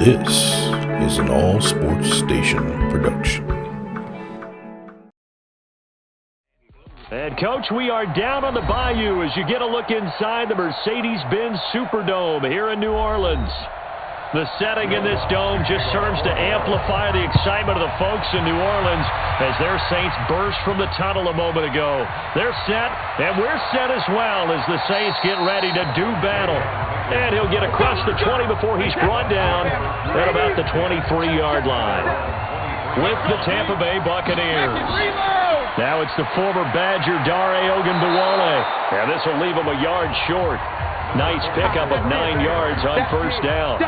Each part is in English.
This is an All Sports Station production. And, Coach, we are down on the bayou as you get a look inside the Mercedes-Benz Superdome here in New Orleans. The setting in this dome just serves to amplify the excitement of the folks in New Orleans as their Saints burst from the tunnel a moment ago. They're set, and we're set as well as the Saints get ready to do battle. And he'll get across the 20 before he's brought down at about the 23-yard line with the Tampa Bay Buccaneers. Now it's the former Badger Dare Ogunbowale, and this will leave him a yard short. Nice pickup of 9 yards on first down.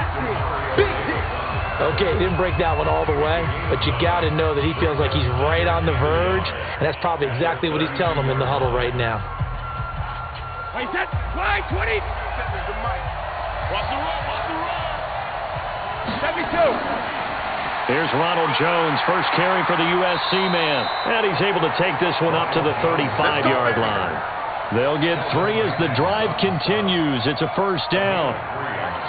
Okay, he didn't break that one all the way, but you got to know that he feels like he's right on the verge, and that's probably exactly what he's telling them in the huddle right now. Wait, set, fly, 20. Watch the run, 72. Here's Ronald Jones, first carry for the USC man, and he's able to take this one up to the 35-yard line. They'll get 3 as the drive continues. It's a first down.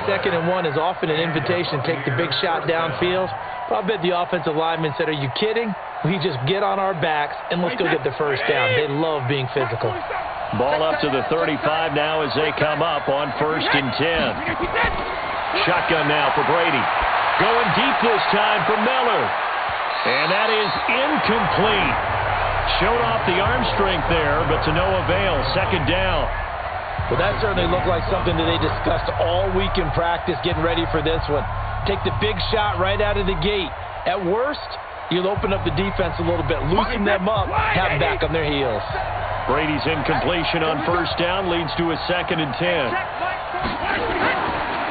2nd and 1 is often an invitation to take the big shot downfield. But I bet the offensive lineman said, are you kidding? We just get on our backs and let's go get the first down. They love being physical. Ball up to the 35 now as they come up on 1st and 10. Shotgun now for Brady. Going deep this time for Miller. And that is incomplete. Showed off the arm strength there, but to no avail. 2nd down. Well, that certainly looked like something that they discussed all week in practice, getting ready for this one. Take the big shot right out of the gate. At worst, you'll open up the defense a little bit, loosen them up, have them back on their heels. Brady's incompletion on first down leads to a 2nd and 10.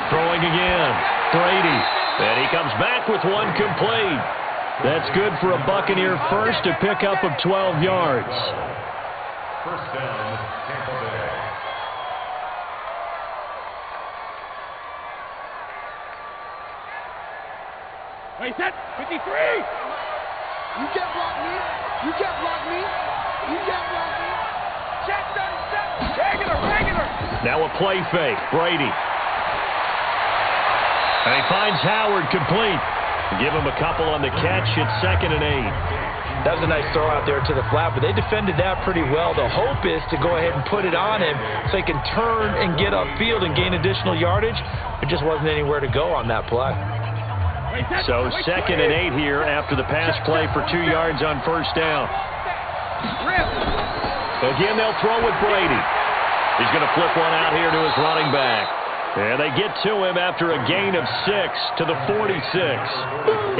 Throwing again. Brady. And he comes back with one complete. That's good for a Buccaneer first, a pickup of 12 yards. First down, Tampa Bay. Wait, set, 53. You can't block me. You can't block me. You can't block me. Check 37. Regular. Now a play fake. Brady. And he finds Howard complete. Give him a couple on the catch. It's 2nd and 8. That was a nice throw out there to the flat, but they defended that pretty well. The hope is to go ahead and put it on him so he can turn and get upfield and gain additional yardage. There just wasn't anywhere to go on that play. So 2nd and 8 here after the pass play for 2 yards on first down. Again, they'll throw with Brady. He's going to flip one out here to his running back. And they get to him after a gain of 6 to the 46.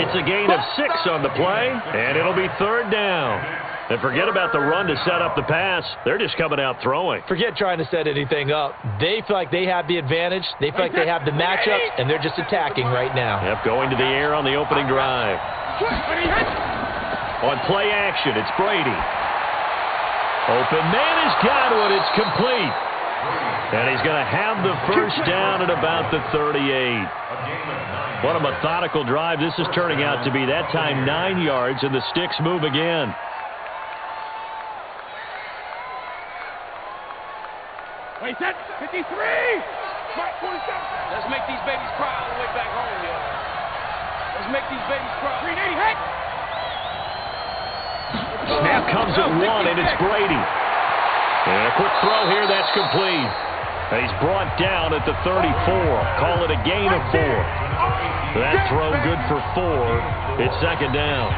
It's a gain of 6 on the play, and it'll be 3rd down. And forget about the run to set up the pass. They're just coming out throwing. Forget trying to set anything up. They feel like they have the advantage. They feel like they have the matchups, and they're just attacking right now. Yep, going to the air on the opening drive. On play action, it's Brady. Open man has got one. It's complete. And he's going to have the first down at about the 38. What a methodical drive this is turning out to be. That time 9 yards, and the sticks move again. Wait, set, 53. 47. Let's make these babies cry all the way back home, yo. Let's make these babies cry. 380, hey. Snap comes at 1, and it's Brady. And a quick throw here, that's complete. And he's brought down at the 34. Call it a gain of 4. That throw good for 4. It's 2nd down.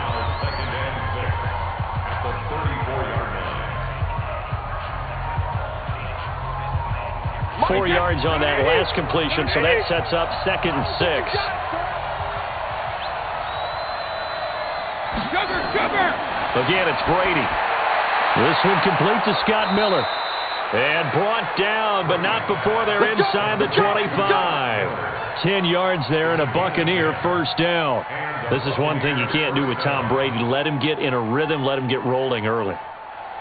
4 yards on that last completion, so that sets up 2nd and 6. Again, it's Brady. This one complete to Scott Miller. And brought down, but not before they're inside the 25. 10 yards there and a Buccaneer first down. This is one thing you can't do with Tom Brady. Let him get in a rhythm. Let him get rolling early.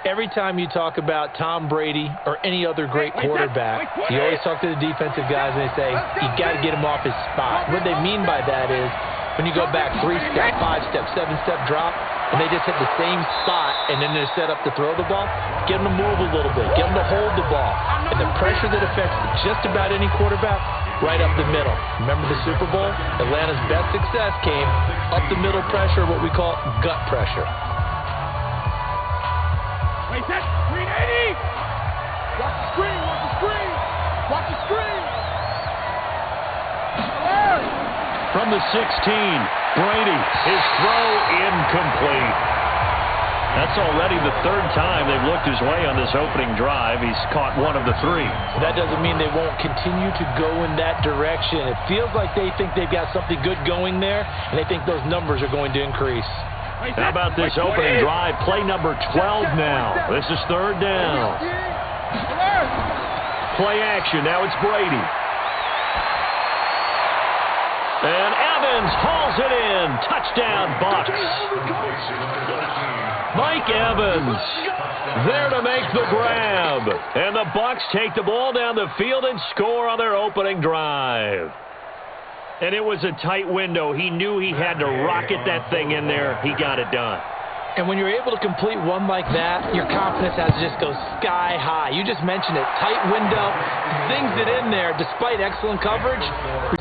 Every time you talk about Tom Brady or any other great quarterback, you always talk to the defensive guys and they say, you got to get him off his spot. What they mean by that is when you go back 3-step, 5-step, 7-step drop, and they just hit the same spot, and then they're set up to throw the ball, get them to move a little bit, get them to hold the ball. And the pressure that affects just about any quarterback, right up the middle. Remember the Super Bowl? Atlanta's best success came up the middle pressure, what we call gut pressure. Wait, set, 380! Watch the screen, watch the screen! Watch the screen! From the 16, Brady, his throw incomplete. That's already the third time they've looked his way on this opening drive. He's caught one of the three. That doesn't mean they won't continue to go in that direction. It feels like they think they've got something good going there, and they think those numbers are going to increase. How about this opening drive? Play number 12 now. This is third down. Play action. Now it's Brady. And Evans hauls it in. Touchdown, Bucs. Mike Evans there to make the grab. And the Bucs take the ball down the field and score on their opening drive. And it was a tight window. He knew he had to rocket that thing in there. He got it done. And when you're able to complete one like that, your confidence has to just go sky high. You just mentioned it. Tight window, zings it in there despite excellent coverage.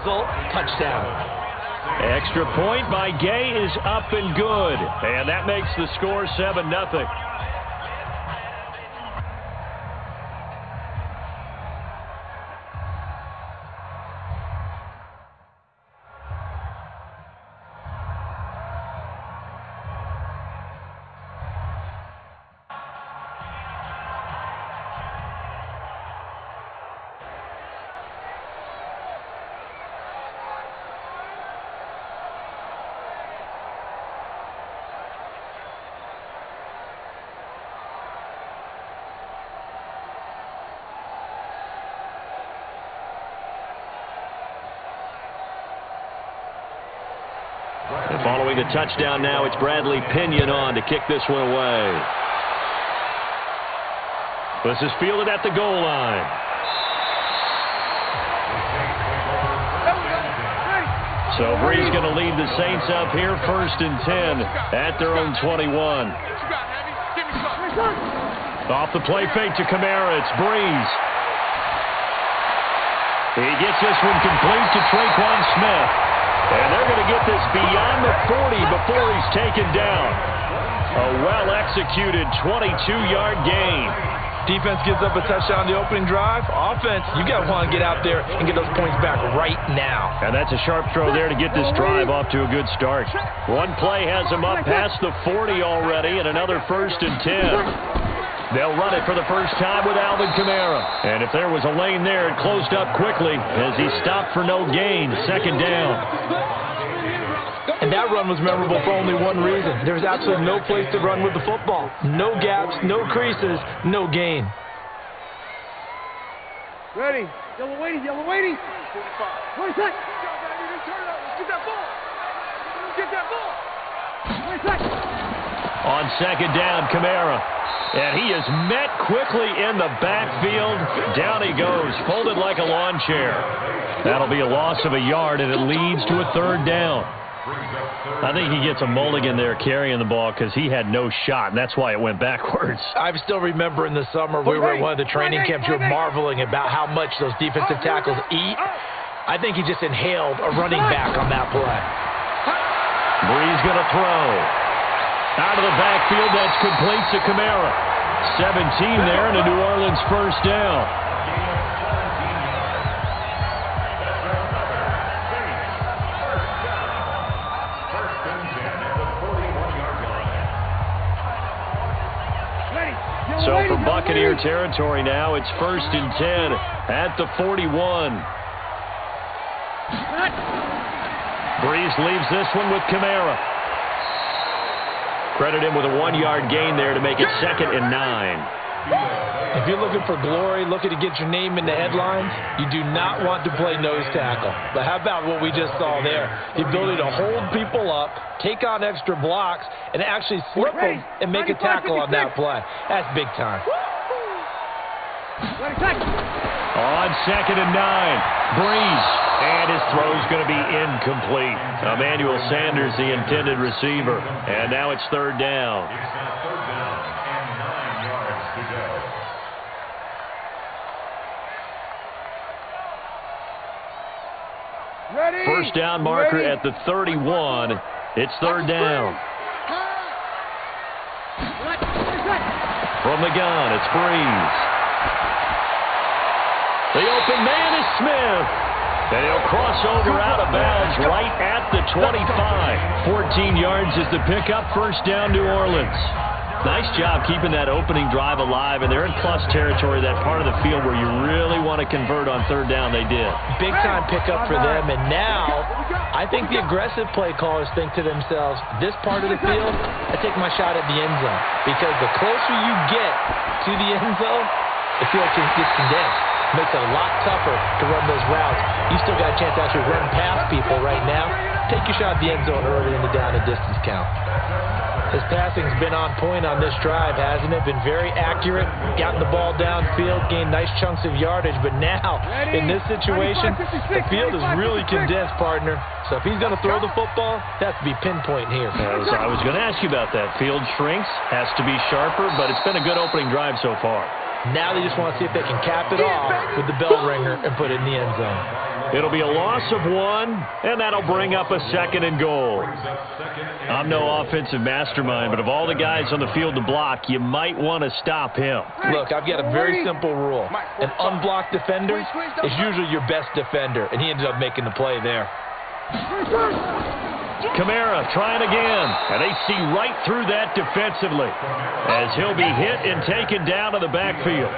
Result, touchdown. Extra point by Gay is up and good. And that makes the score 7-0. And following the touchdown now, it's Bradley Pinion on to kick this one away. This is fielded at the goal line. So Brees going to lead the Saints up here, 1st and 10 at their own 21. Off the play fake to Kamara, it's Brees. He gets this one complete to Traquan Smith. And they're going to get this beyond the 40 before he's taken down. A well-executed 22-yard gain. Defense gives up a touchdown on the opening drive. Offense, you got to want to get out there and get those points back right now. And that's a sharp throw there to get this drive off to a good start. One play has them up past the 40 already, and another 1st and 10. They'll run it for the first time with Alvin Kamara. And if there was a lane there, it closed up quickly as he stopped for no gain. 2nd down. And that run was memorable for only one reason. There was absolutely no place to run with the football. No gaps, no creases, no gain. Ready. Yellow waiting, yellow waiting. 20 seconds. Let's get that ball. Let's get that ball. 20 seconds. On 2nd down, Kamara. And he is met quickly in the backfield. Down he goes, folded like a lawn chair. That'll be a loss of a yard, and it leads to a 3rd down. I think he gets a mulligan there carrying the ball because he had no shot, and that's why it went backwards. I still remember in the summer we were at one of the training camps. You were marveling about how much those defensive tackles eat. I think he just inhaled a running back on that play. Brees going to throw. Out of the backfield, that's complete to Kamara. 17 there, and a New Orleans 1st down. So for Buccaneer territory now, it's 1st and 10 at the 41. Brees leaves this one with Kamara. Credit him with a 1-yard gain there to make it 2nd and 9. If you're looking for glory, looking to get your name in the headlines, you do not want to play nose tackle. But how about what we just saw there? The ability to hold people up, take on extra blocks, and actually slip them and make a tackle on that play. That's big time. On 2nd and 9, Brees. And his throw's going to be incomplete. Emmanuel Sanders, the intended receiver. And now it's 3rd down. It's now 3rd down and 9 yards to go. First down marker at the 31. It's third down. From the gun, it's Brees. The open man is Smith. And he'll cross over out of bounds right at the 25. 14 yards is the pickup. First down, New Orleans. Nice job keeping that opening drive alive, and they're in plus territory, that part of the field where you really want to convert on third down. They did. Big-time pickup for them, and now I think the aggressive play callers think to themselves, this part of the field, I take my shot at the end zone, because the closer you get to the end zone, the field gets condensed. Makes it a lot tougher to run those routes. You still got a chance to actually run past people right now. Take your shot at the end zone early in the down and distance count. His passing's been on point on this drive, hasn't it? Been very accurate, gotten the ball downfield, gained nice chunks of yardage, but now, in this situation, the field is really condensed, partner. So if he's going to throw the football, it has to be pinpoint here. I was going to ask you about that. Field shrinks, has to be sharper, but it's been a good opening drive so far. Now they just want to see if they can cap it off with the bell ringer and put it in the end zone. It'll be a loss of 1, and that'll bring up a 2nd and goal. I'm no offensive mastermind, but of all the guys on the field to block, you might want to stop him. Look, I've got a very simple rule. An unblocked defender is usually your best defender, and he ended up making the play there. Kamara trying again, and they see right through that defensively as he'll be hit and taken down to the backfield.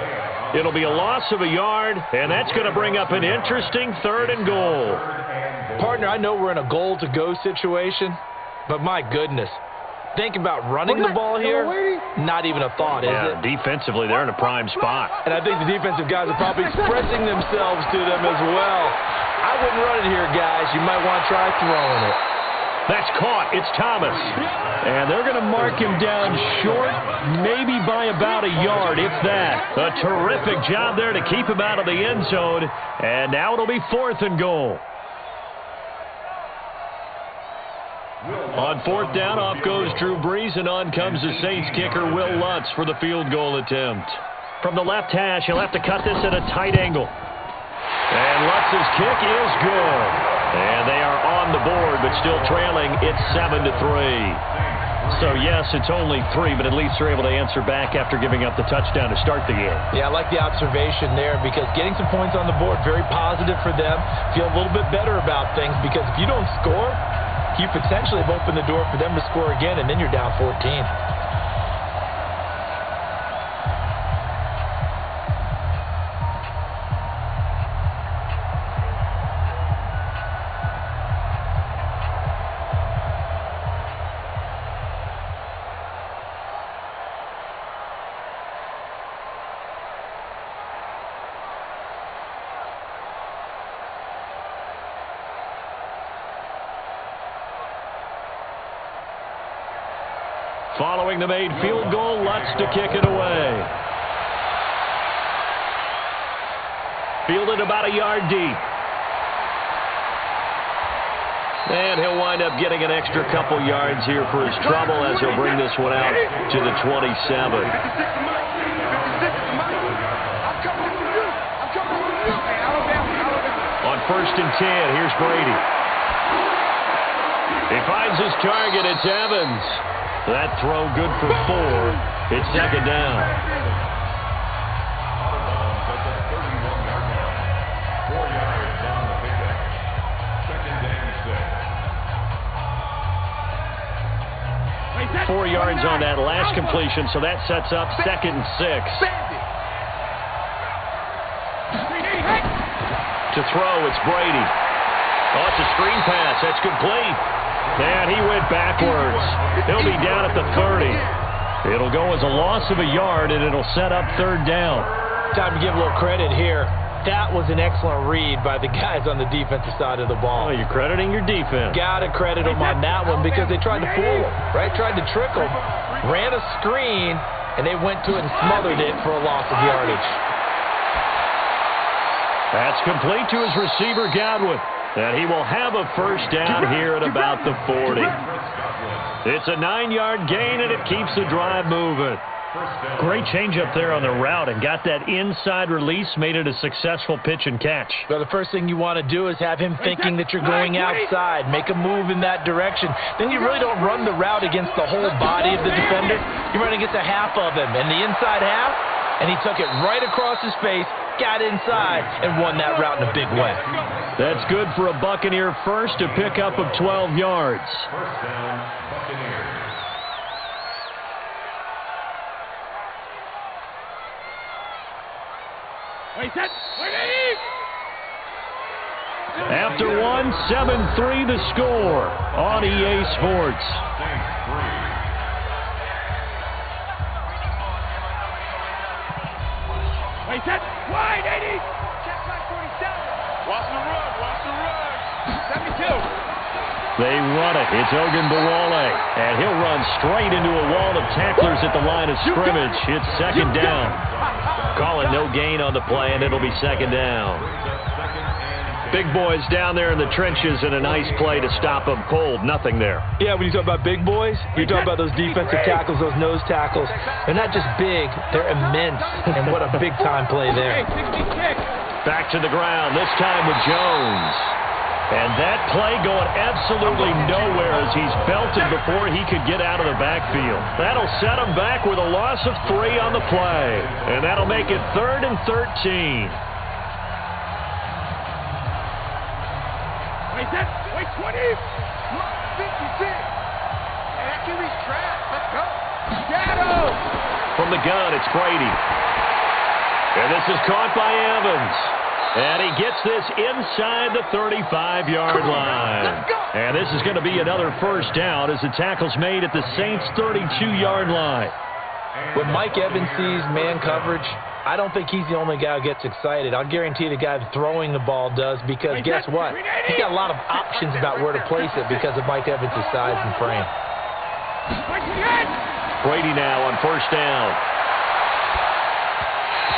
It'll be a loss of a yard, and that's going to bring up an interesting 3rd and goal. Partner, I know we're in a goal-to-go situation, but my goodness, think about running the ball here, not even a thought, is it? Defensively, they're in a prime spot. And I think the defensive guys are probably expressing themselves to them as well. I wouldn't run it here, guys. You might want to try throwing it. That's caught. It's Thomas. And they're going to mark him down short, maybe by about a yard, if that. A terrific job there to keep him out of the end zone. And now it'll be 4th and goal. On 4th down, off goes Drew Brees, and on comes the Saints kicker, Will Lutz, for the field goal attempt. From the left hash, he'll have to cut this at a tight angle. And Lutz's kick is good. And they are on the board, but still trailing. It's 7-3. So, yes, it's only 3, but at least they're able to answer back after giving up the touchdown to start the game. Yeah, I like the observation there, because getting some points on the board, very positive for them. Feel a little bit better about things, because if you don't score, you potentially have opened the door for them to score again, and then you're down 14. Following the made field goal, Lutz to kick it away. Fielded about a yard deep. And he'll wind up getting an extra couple yards here for his trouble as he'll bring this one out to the 27. On 1st and 10, here's Brady. He finds his target. It's Evans. That throw good for 4. It's 2nd down. Out of bounds at the 31-yard line. 4 yards on the pickup. 2nd and 6. 4 yards on that last completion, so that sets up 2nd and 6. To throw, it's Brady. Oh, it's a screen pass. That's complete. And he went backwards. He'll be down at the 30. It'll go as a loss of a yard, and it'll set up 3rd down. Time to give a little credit here. That was an excellent read by the guys on the defensive side of the ball. Oh, you're crediting your defense. Got to credit them on that one, because they tried to fool him, right? Tried to trick him, ran a screen, and they went to it and smothered it for a loss of yardage. That's complete to his receiver, Godwin. And he will have a 1st down here at about the 40. It's a 9-yard gain, and it keeps the drive moving. Great change up there on the route and got that inside release, made it a successful pitch and catch. Well, the first thing you want to do is have him thinking that you're going outside. Make a move in that direction. Then you really don't run the route against the whole body of the defender. You're running against a half of him, and the inside half, and he took it right across his face, got inside, and won that route in a big way. That's good for a Buccaneer first, a pickup of 12 yards. First down, Buccaneers. Wait, set. Wait, Eddie. After one, 7-3 the score on EA Sports. Wait, set. Wide, 80. Check back 47. Watch the run. Watch the run. 72. They run it. It's Ogunbowale, and he'll run straight into a wall of tacklers at the line of scrimmage. It's second down. Calling no gain on the play, and it'll be second down. Big boys down there in the trenches, and a nice play to stop them cold. Nothing there. Yeah, when you talk about big boys, you're talking about those defensive tackles, those nose tackles. They're not just big, they're immense, and what a big-time play there. Back to the ground, this time with Jones. And that play going absolutely nowhere as he's belted before he could get out of the backfield. That'll set him back with a loss of 3 on the play. And that'll make it 3rd and 13. Wait, set. Wait, 20. 56. That can be trapped. Let's go. Shadow. From the gun, it's Brady. And this is caught by Evans. And he gets this inside the 35-yard line. And this is going to be another first down as the tackle's made at the Saints' 32-yard line. When Mike Evans sees man coverage, I don't think he's the only guy who gets excited. I'll guarantee the guy throwing the ball does, because guess what? He's got a lot of options about where to place it because of Mike Evans' size and frame. Brady now on first down.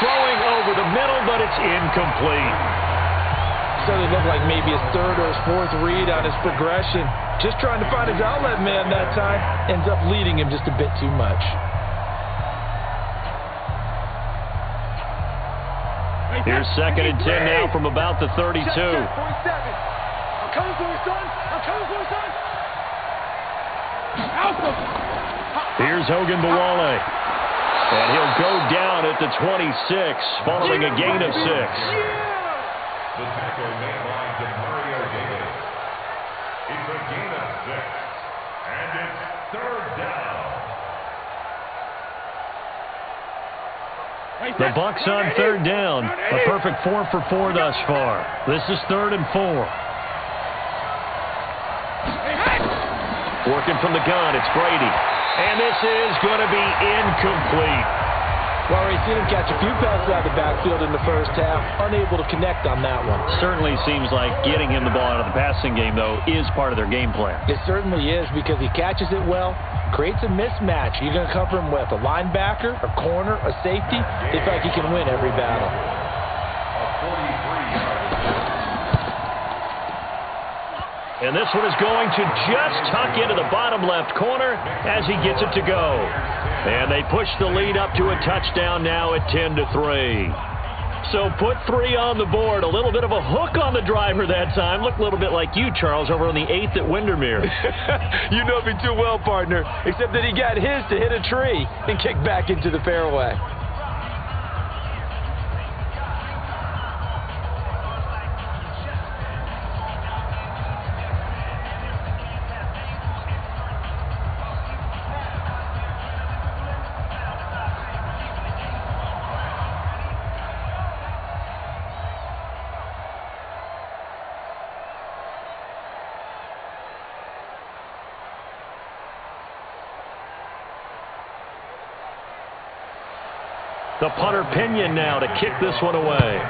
Throwing over the middle, but it's incomplete. So it looked like maybe his 3rd or his 4th read on his progression. Just trying to find his outlet man that time. Ends up leading him just a bit too much. Here's 2nd and 10 now from about the 32. I'm coming for his son. I'm coming for his son. Here's Ogunbowale. And he'll go down at the 26, following a gain of 6. The tackle made by DeMario Davis. It's a gain of 6. And it's 3rd down. The Bucs on 3rd down. A perfect 4 for 4 thus far. This is 3rd and 4. Working from the gun, it's Brady. And this is going to be incomplete. Well, we've seen him catch a few passes out of the backfield in the first half. Unable to connect on that one. Certainly seems like getting him the ball out of the passing game, though, is part of their game plan. It certainly is, because he catches it well, creates a mismatch. You're going to cover him with a linebacker, a corner, a safety. They feel like he can win every battle. And this one is going to just tuck into the bottom left corner as he gets it to go. And they push the lead up to a touchdown now at 10-3. So put 3 on the board. A little bit of a hook on the driver that time. Looked a little bit like you, Charles, over on the 8th at Windermere. You know me too well, partner, except that he got his to hit a tree and kick back into the fairway. The punter Pinion now to kick this one away.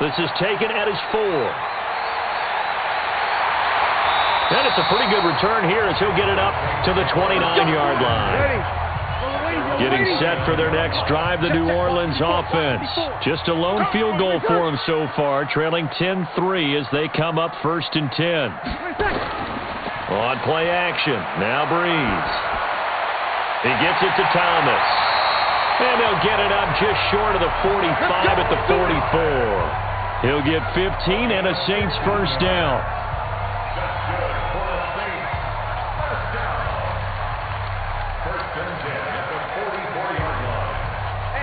This is taken at his 4. And it's a pretty good return here as he'll get it up to the 29-yard line. Getting set for their next drive, the New Orleans offense. Just a lone field goal for them so far, trailing 10-3 as they come up 1st and 10. On play action, now Brees. He gets it to Thomas. And they'll get it up just short of the 45 at the 44. He'll get 15 and a Saints first down.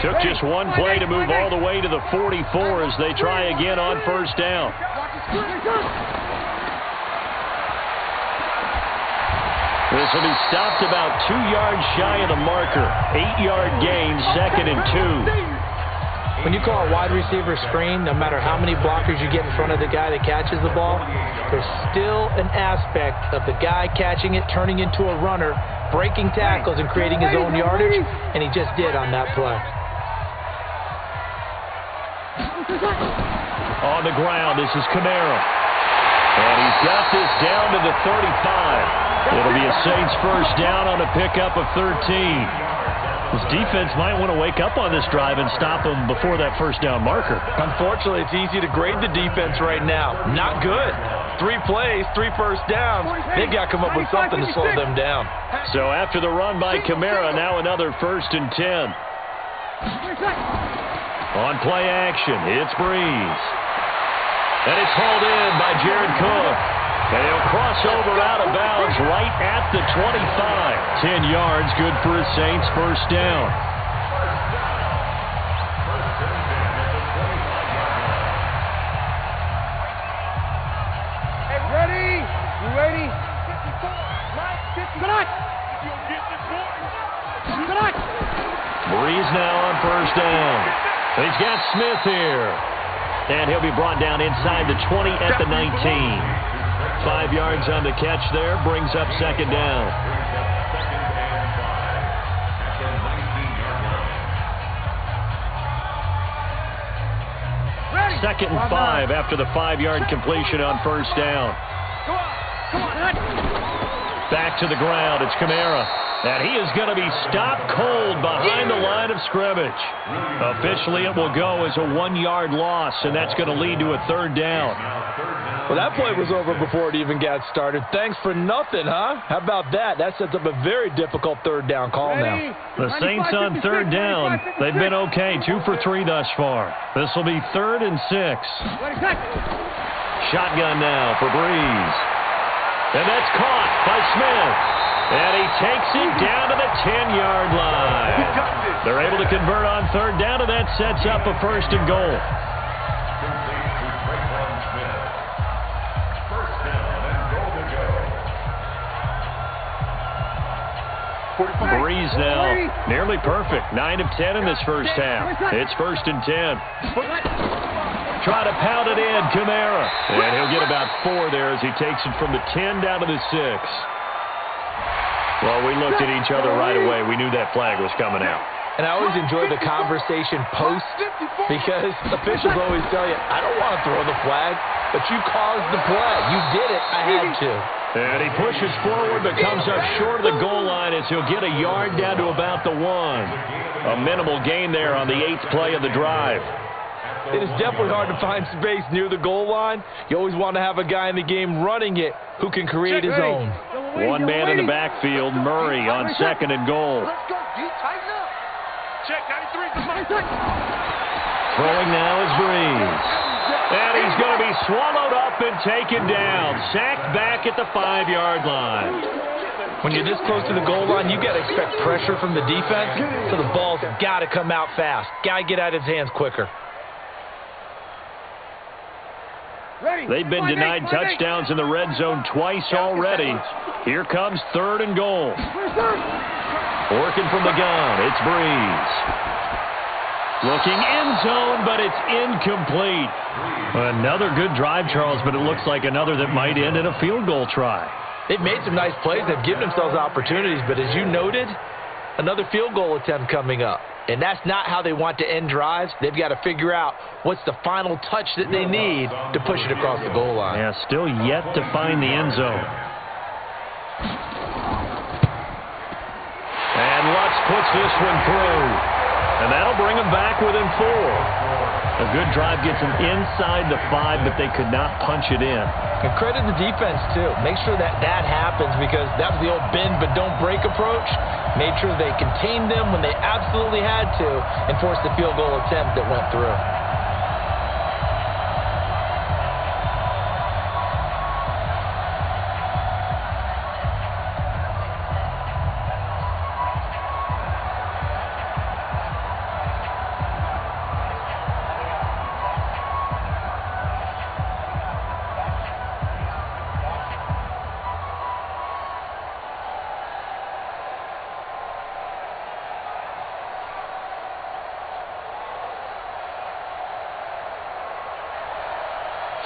Took just one play to move all the way to the 44 as they try again on first down. This will be stopped about 2 yards shy of the marker. 8-yard gain, 2nd and 2. When you call a wide receiver screen, no matter how many blockers you get in front of the guy that catches the ball, there's still an aspect of the guy catching it, turning into a runner, breaking tackles and creating his own yardage, and he just did on that play. On the ground, this is Kamara. And he's got this down to the 35. It'll be a Saints first down on a pickup of 13. This defense might want to wake up on this drive and stop them before that first down marker. Unfortunately, it's easy to grade the defense right now. Not good. 3 plays, 3 first downs. They've got to come up with something to slow them down. So after the run by Kamara, now another 1st and 10. On play action, it's Brees. And it's hauled in by Jared Cook. And he'll cross over out of bounds right at the 25. 10 yards, good for a Saints first down. Hey, ready? You ready? 54. Mike, 54. Brees now on first down. He's got Smith here. And he'll be brought down inside the 20 at the 19. 5 yards on the catch there, brings up 2nd down. Second and 5 after the 5-yard completion on first down. Back to the ground, it's Kamara. And he is going to be stopped cold behind the line of scrimmage. Officially, it will go as a 1-yard loss, and that's going to lead to a 3rd down. Well, that play was over before it even got started. Thanks for nothing, huh? How about that? That sets up a very difficult 3rd down call now. The Saints on 3rd down. They've been okay, 2 for 3 thus far. This will be 3rd and 6. Shotgun now for Brees. And that's caught by Smith. And he takes it down to the 10-yard line. They're able to convert on 3rd down, and that sets up a 1st and goal. Brees now nearly perfect. 9 of 10 in this first half. It's 1st and 10. Try to pound it in, Kamara. And he'll get about 4 there as he takes it from the 10 down to the 6. Well, we looked at each other right away. We knew that flag was coming out. And I always enjoy the conversation post because officials always tell you, I don't want to throw the flag, but you caused the play. You did it. I had to. And he pushes forward but comes up short of the goal line as he'll get a yard down to about the 1. A minimal gain there on the 8th play of the drive. It is definitely hard to find space near the goal line. You always want to have a guy in the game running it who can create his own. 1 man in the backfield, Murray on 2nd and goal. Check 93. Throwing now is Brees. And he's going to be swallowed up and taken down. Sacked back at the 5-yard line. When you're this close to the goal line, you got to expect pressure from the defense, so the ball's got to come out fast. Got to get out of his hands quicker. They've been denied touchdowns in the red zone twice already. Here comes 3rd and goal. Working from the gun, it's Brees. Looking end zone, but it's incomplete. Another good drive, Charles, but it looks like another that might end in a field goal try. They've made some nice plays. They've given themselves opportunities, but as you noted, another field goal attempt coming up. And that's not how they want to end drives. They've got to figure out what's the final touch that they need to push it across the goal line. Yeah, still yet to find the end zone. And Lutz puts this one through. And that'll bring them back within 4. A good drive gets them inside the 5, but they could not punch it in. And credit the defense, too. Make sure that happens, because that was the old bend but don't break approach. Made sure they contained them when they absolutely had to and forced the field goal attempt that went through.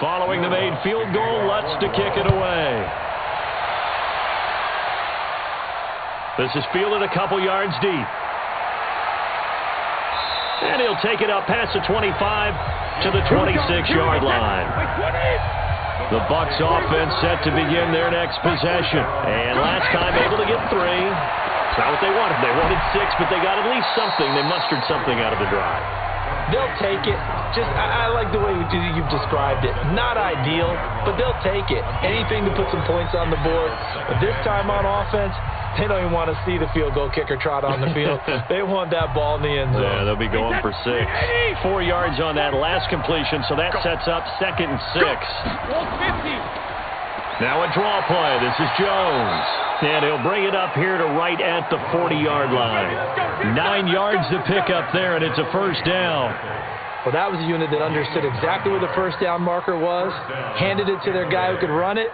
Following the made field goal, Lutz to kick it away. This is fielded a couple yards deep. And he'll take it up past the 25 to the 26-yard line. The Bucs offense set to begin their next possession. And last time able to get 3. It's not what they wanted. They wanted 6, but they got at least something. They mustered something out of the drive. They'll take it. I like the way you've described it. Not ideal, but they'll take it. Anything to put some points on the board. But this time on offense, they don't even want to see the field goal kicker trot on the field. They want that ball in the end zone. Yeah, they'll be going for 6. 4 yards on that last completion, so that sets up 2nd and 6. Now a draw play. This is Jones. And he'll bring it up here to right at the 40-yard line. 9 yards to pick up there, and it's a first down. Well, that was a unit that understood exactly where the first down marker was, handed it to their guy who could run it,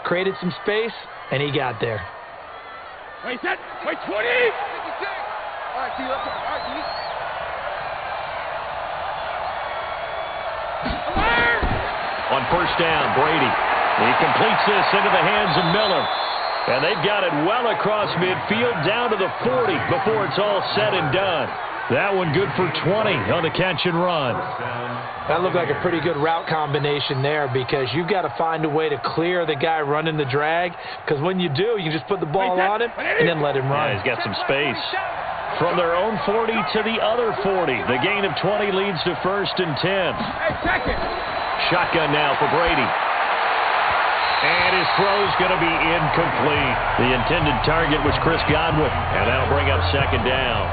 created some space, and he got there. Wait, set. Wait, 20. All right, see, let's go. All right, see. On first down, Brady. He completes this into the hands of Miller. And they've got it well across midfield down to the 40 before it's all said and done. That one good for 20 on the catch and run. That looked like a pretty good route combination there, because you've got to find a way to clear the guy running the drag, because when you do, you just put the ball on him and then let him run. Yeah, he's got some space. From their own 40 to the other 40. The gain of 20 leads to 1st and 10. Shotgun now for Brady. And his throw's going to be incomplete. The intended target was Chris Godwin, and that'll bring up 2nd down.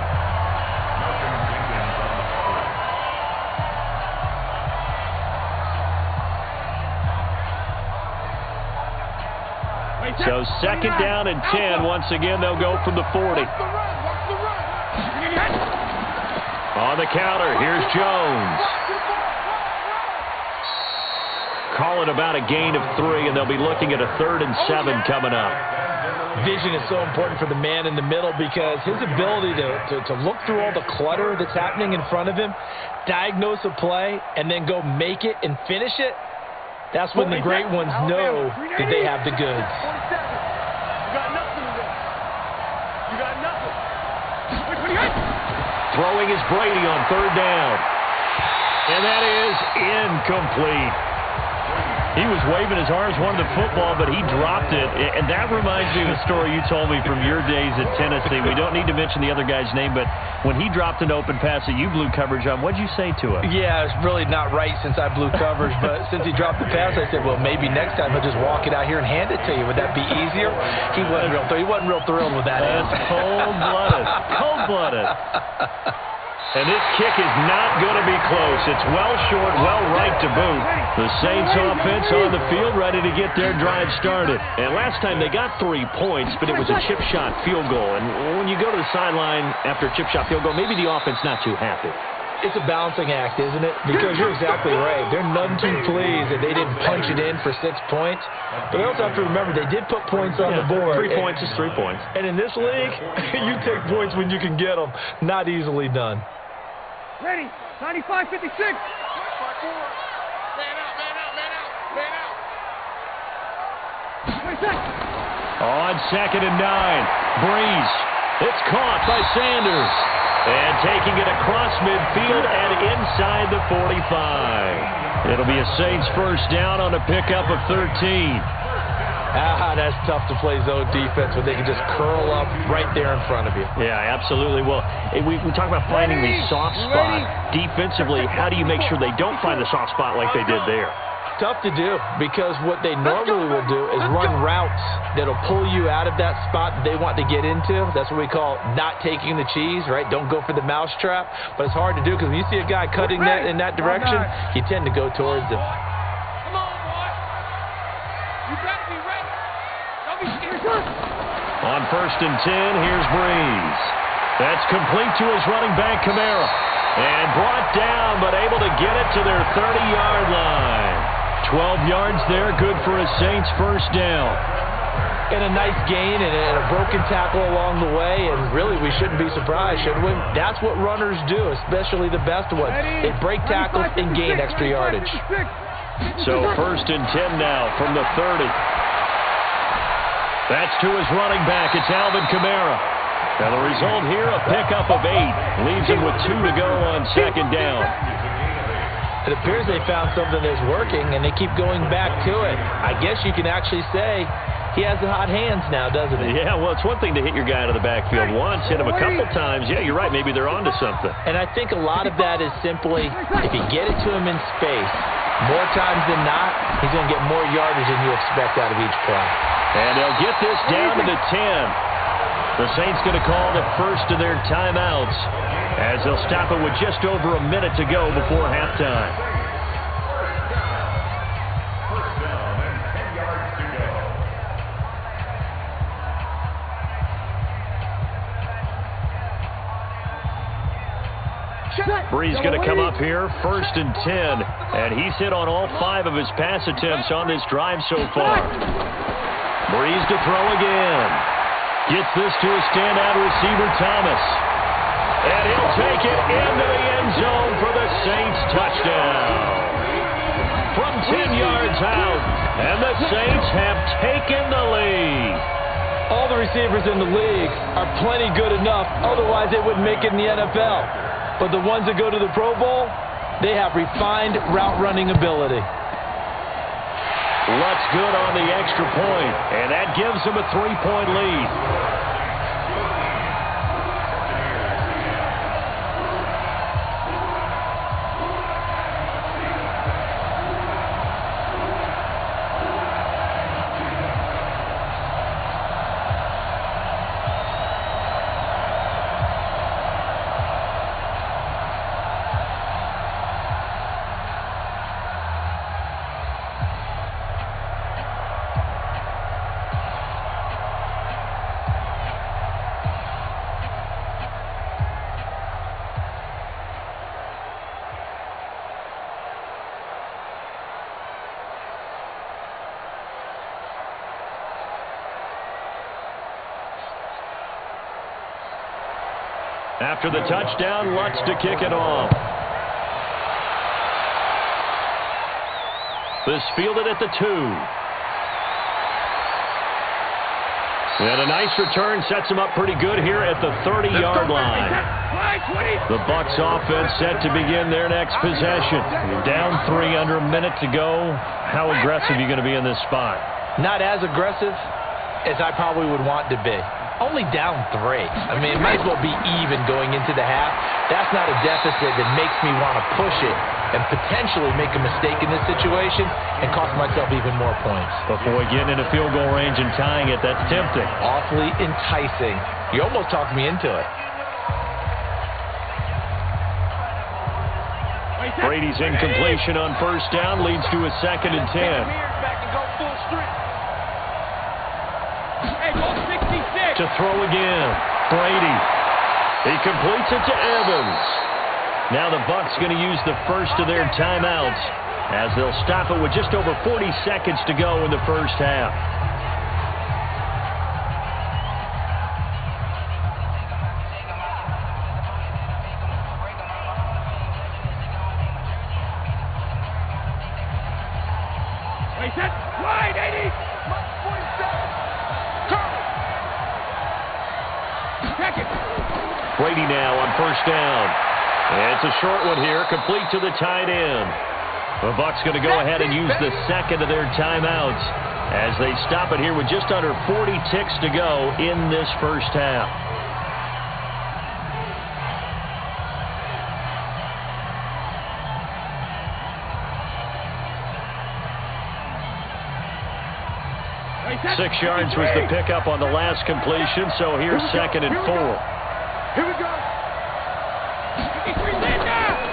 So 2nd down and 10. Once again, they'll go from the 40. On the counter, here's Jones. Call it about a gain of 3, and they'll be looking at a 3rd and 7 coming up. Vision is so important for the man in the middle, because his ability to look through all the clutter that's happening in front of him, diagnose a play, and then go make it and finish it, that's when the great ones know that they have the goods. You got nothing today. You got nothing. Throwing is Brady on 3rd down. And that is incomplete. He was waving his arms, wanted the football, but he dropped it. And that reminds me of a story you told me from your days at Tennessee. We don't need to mention the other guy's name, but when he dropped an open pass that you blew coverage on, what'd you say to him? Yeah, it's really not right since I blew coverage, but since he dropped the pass, I said, well, maybe next time he'll just walk it out here and hand it to you. Would that be easier? He wasn't real thrilled with that. That's cold-blooded. Cold-blooded. And this kick is not going to be close. It's well short, well right to boot. The Saints offense on the field ready to get their drive started. And last time they got 3 points, but it was a chip shot field goal. And when you go to the sideline after a chip shot field goal, maybe the offense not too happy. It's a balancing act, isn't it? Because you're exactly right. They're none too pleased that they didn't punch it in for 6 points. But they also have to remember they did put points on the board. 3 points is 3 points. And in this league, you take points when you can get them. Not easily done. Ready. 95-56. Man out, man out. On 2nd and 9, Brees. It's caught by Sanders. And taking it across midfield and inside the 45. It'll be a Saints first down on a pickup of 13. That's tough to play zone defense when they can just curl up right there in front of you. Yeah, absolutely. Well, we talk about finding the soft spot defensively. How do you make sure they don't find the soft spot like they did there? Tough to do because what they normally will do is run routes that'll pull you out of that spot that they want to get into. That's what we call not taking the cheese, right? Don't go for the mousetrap. But it's hard to do because when you see a guy cutting that in that direction, you tend to go towards him. Come on, boy. You better be ready. Don't be scared. On 1st and 10, here's Brees. That's complete to his running back, Kamara. And brought down, but able to get it to their 30-yard line. 12 yards there, good for a Saints first down. And a nice gain and a broken tackle along the way, and really we shouldn't be surprised, should we? That's what runners do, especially the best ones. They break tackles and gain extra yardage. So 1st and 10 now from the 30. That's to his running back. It's Alvin Kamara. Now the result here, a pickup of 8. Leaves him with 2 to go on 2nd down. It appears they found something that's working, and they keep going back to it. I guess you can actually say he has the hot hands now, doesn't he? Yeah, well, it's one thing to hit your guy out of the backfield once, hit him a couple times. Yeah, you're right. Maybe they're onto something. And I think a lot of that is simply if you get it to him in space, more times than not, he's going to get more yardage than you expect out of each play. And they'll get this down to the 10. The Saints going to call the first of their timeouts as they'll stop it with just over a minute to go before halftime. First down and 10 yards to go. Brees going to come up here, 1st and 10, and he's hit on all 5 of his pass attempts on this drive so far. Brees to throw again. Gets this to a standout receiver, Thomas. And he'll take it into the end zone for the Saints touchdown. From 10 yards out, and the Saints have taken the lead. All the receivers in the league are plenty good enough, otherwise they wouldn't make it in the NFL. But the ones that go to the Pro Bowl, they have refined route running ability. Lutz good on the extra point, and that gives them a 3-point lead. After the touchdown, Lutz to kick it off. This fielded at the 2. And a nice return sets him up pretty good here at the 30-yard line. The Bucs offense set to begin their next possession. Down 3, under a minute to go. How aggressive are you going to be in this spot? Not as aggressive as I probably would want to be. Only down 3. I mean, it might as well be even going into the half. That's not a deficit that makes me want to push it and potentially make a mistake in this situation and cost myself even more points. Before getting into field goal range and tying it, that's tempting. Awfully enticing. You almost talked me into it. Brady's incompletion on 1st down leads to a 2nd and 10. To throw again, Brady. He completes it to Evans. Now the Bucs going to use the first of their timeouts as they'll stop it with just over 40 seconds to go in the first half. Wide 80. Brady now on 1st down. And it's a short one here, complete to the tight end. The Bucs going to go ahead and use the 2nd of their timeouts as they stop it here with just under 40 ticks to go in this first half. 6 yards was the pickup on the last completion, so here's 2nd and 4. Here we go.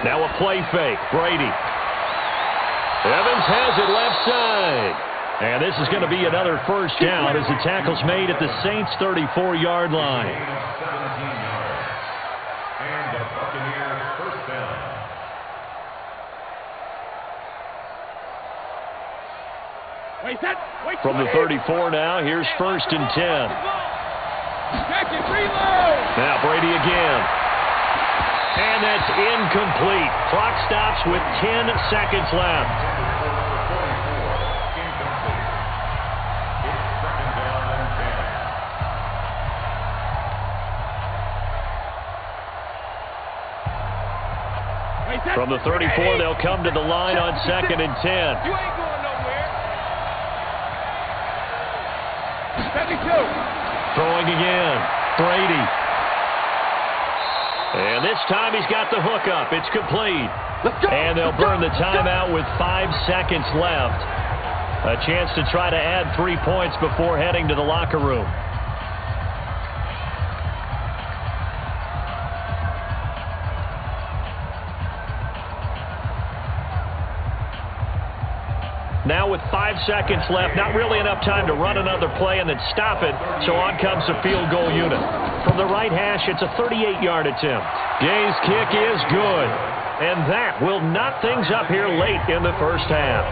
Now a play fake. Brady. Evans has it left side. And this is going to be another first down as the tackle's made at the Saints' 34-yard line. Gain of 17 yards. And the Buccaneers first down. From the 34 now, here's 1st and 10. Now Brady again. And that's incomplete. Clock stops with 10 seconds left. From the 34, they'll come to the line on 2nd and 10. You ain't going nowhere. 72. Throwing again. Brady. And this time he's got the hookup. It's complete. And they'll burn the timeout with 5 seconds left. A chance to try to add 3 points before heading to the locker room. Now with 5 seconds left, not really enough time to run another play and then stop it, so on comes the field goal unit. From the right hash, it's a 38-yard attempt. Gay's kick is good, and that will knot things up here late in the first half.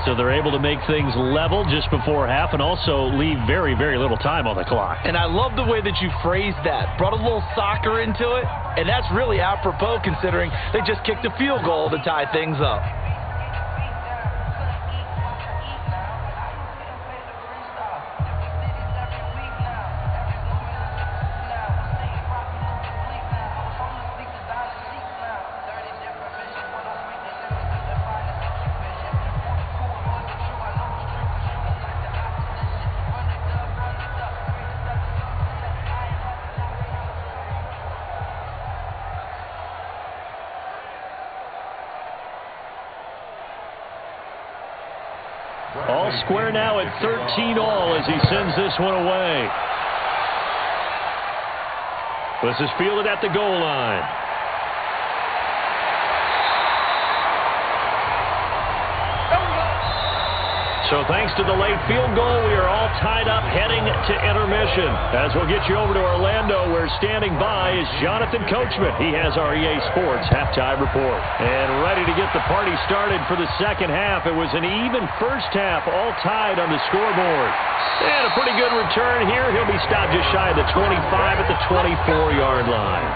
So they're able to make things level just before half and also leave very, very little time on the clock. And I love the way that you phrased that. Brought a little soccer into it, and that's really apropos considering they just kicked a field goal to tie things up. All square now at 13-all as he sends this one away. This is fielded at the goal line. So thanks to the late field goal, we are all tied up heading to intermission. As we'll get you over to Orlando, where standing by is Jonathan Coachman. He has our EA Sports halftime report. And ready to get the party started for the second half. It was an even first half, all tied on the scoreboard. And a pretty good return here. He'll be stopped just shy of the 25 at the 24-yard line.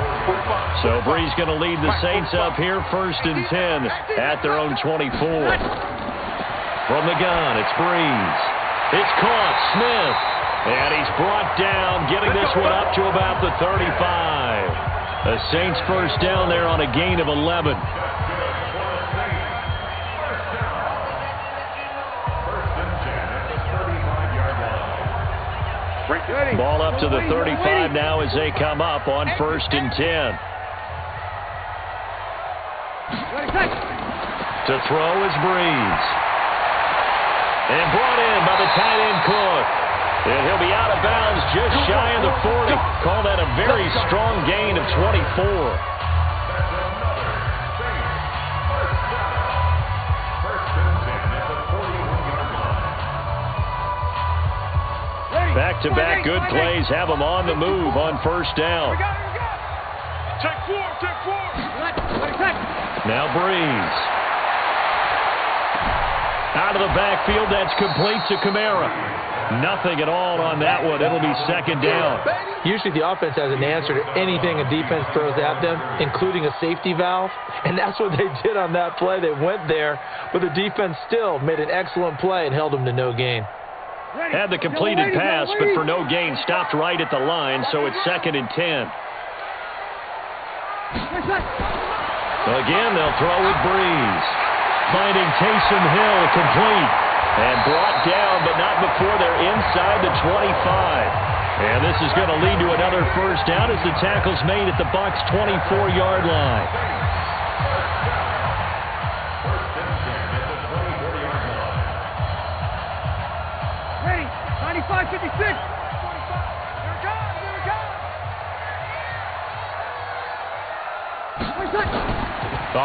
So Brees going to lead the Saints up here, 1st and 10 at their own 24. From the gun, it's Brees. It's caught, Smith. And he's brought down, getting this one up to about the 35. The Saints first down there on a gain of 11. Ball up to the 35 now as they come up on 1st and 10. To throw is Brees. And brought in by the tight end Cook. And he'll be out of bounds just shy of the 40. Call that a very strong gain of 24. Back-to-back good plays have them on the move on 1st down. Check four. Now Brees. Out of the backfield, that's complete to Kamara. Nothing at all on that one. It'll be 2nd down. Usually the offense has an answer to anything a defense throws at them, including a safety valve. And that's what they did on that play. They went there, but the defense still made an excellent play and held them to no gain. Had the completed pass, but for no gain, stopped right at the line, so it's 2nd and 10. Again, they'll throw with Brees. Finding Taysom Hill complete. And brought down, but not before they're inside the 25. And this is going to lead to another first down as the tackle's made at the Bucs' 24-yard line.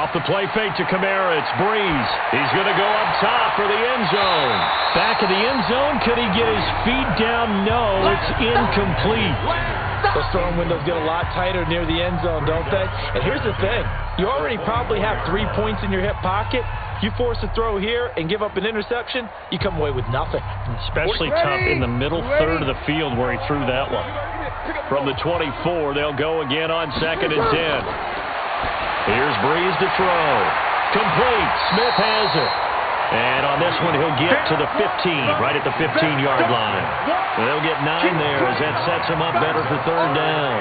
Off the play fake to Kamara. It's Brees. He's going to go up top for the end zone. Back of the end zone. Could he get his feet down? No, it's incomplete. Those throwing windows get a lot tighter near the end zone, don't they? And here's the thing. You already probably have 3 points in your hip pocket. You force a throw here and give up an interception, you come away with nothing. Especially tough in the middle third of the field where he threw that one. From the 24, they'll go again on 2nd and 10. Here's Brees to throw. Complete. Smith has it. And on this one, he'll get to the 15, right at the 15-yard line. So they'll get 9 there as that sets them up better for 3rd down.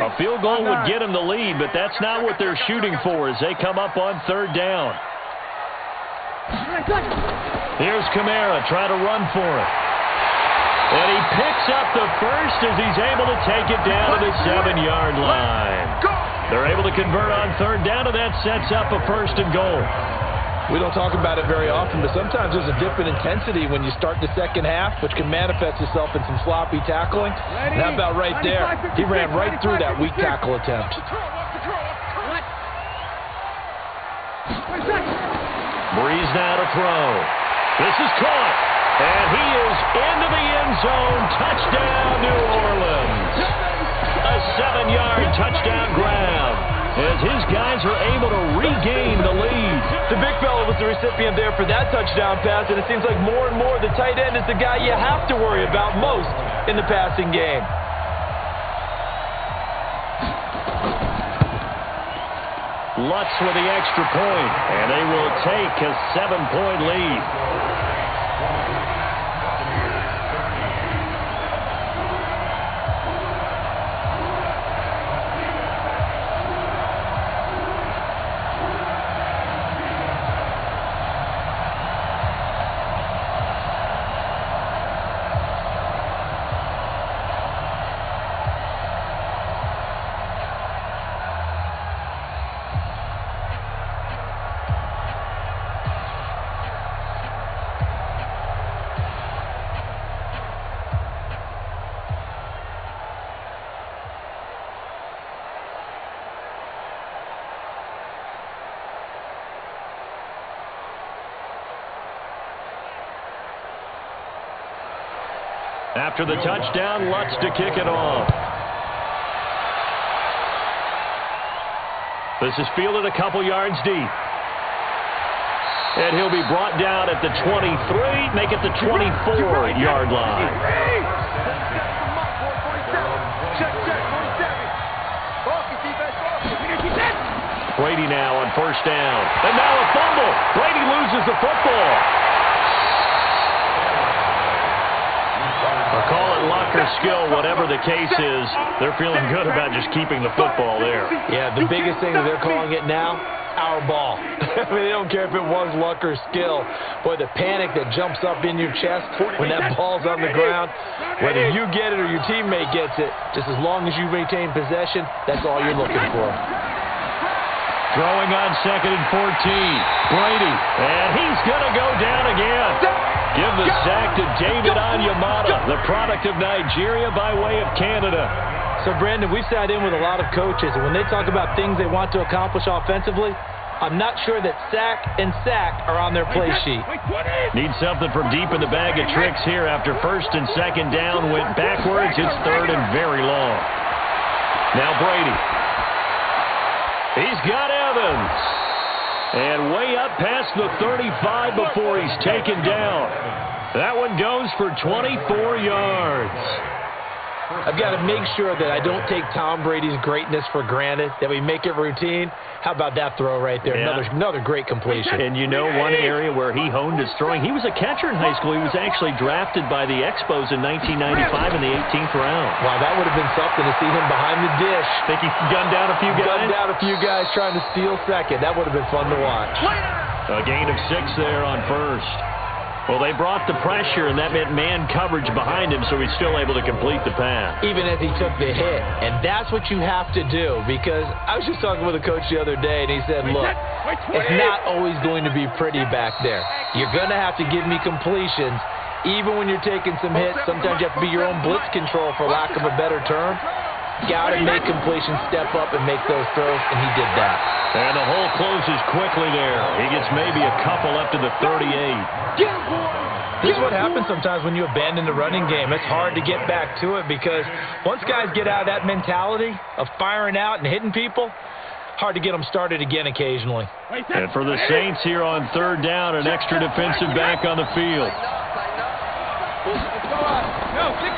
A field goal would get them the lead, but that's not what they're shooting for as they come up on 3rd down. Here's Kamara trying to run for it. And he picks up the first as he's able to take it down to the 7-yard line. They're able to convert on 3rd down, and that sets up a 1st and goal. We don't talk about it very often, but sometimes there's a dip in intensity when you start the second half, which can manifest itself in some sloppy tackling. And how about right there? He ran right through that weak tackle attempt. Brees now to throw. This is caught. And he is into the end zone. Touchdown, New Orleans. A 7-yard touchdown grab as his guys are able to regain the lead. The big fella was the recipient there for that touchdown pass, and it seems like more and more the tight end is the guy you have to worry about most in the passing game. Lutz with the extra point, and they will take a 7-point lead. After the touchdown, Lutz to kick it off. This is fielded a couple yards deep. And he'll be brought down at the 23, make it the 24-yard line. Brady now on 1st down. And now a fumble. Brady loses the football. Call it luck or skill, whatever the case is, they're feeling good about just keeping the football there. Yeah, the biggest thing that they're calling it now, our ball. I mean, they don't care if it was luck or skill. Boy, the panic that jumps up in your chest when that ball's on the ground, whether you get it or your teammate gets it, just as long as you maintain possession, that's all you're looking for. Throwing on 2nd and 14. Brady, and he's going to go down again. Give the sack to David Onyemata, the product of Nigeria by way of Canada. So, Brandon, we've sat in with a lot of coaches, and when they talk about things they want to accomplish offensively, I'm not sure that sack and sack are on their play sheet. Need something from deep in the bag of tricks here after 1st and 2nd down went backwards. It's 3rd and very long. Now Brady. He's got Evans. And way up past the 35 before he's taken down. That one goes for 24 yards. I've got to make sure that I don't take Tom Brady's greatness for granted, that we make it routine. How about that throw right there? Yeah. Another great completion. And you know one area where he honed his throwing, he was a catcher in high school. He was actually drafted by the Expos in 1995 in the 18th round. Wow, that would have been something to see him behind the dish. Think he gunned down a few guys? Gunned down a few guys trying to steal second. That would have been fun to watch. A gain of 6 there on 1st. Well, they brought the pressure, and that meant man coverage behind him, so he's still able to complete the pass. Even as he took the hit. And that's what you have to do, because I was just talking with a coach the other day, and he said, look, it's not always going to be pretty back there. You're going to have to give me completions, even when you're taking some hits, sometimes you have to be your own blitz control, for lack of a better term. Got to make completions, step up, and make those throws, and he did that. And the hole closes quickly there. He gets maybe a couple up to the 38. This is what happens sometimes when you abandon the running game. It's hard to get back to it because once guys get out of that mentality of firing out and hitting people, hard to get them started again occasionally. And for the Saints here on third down, an extra defensive back on the field.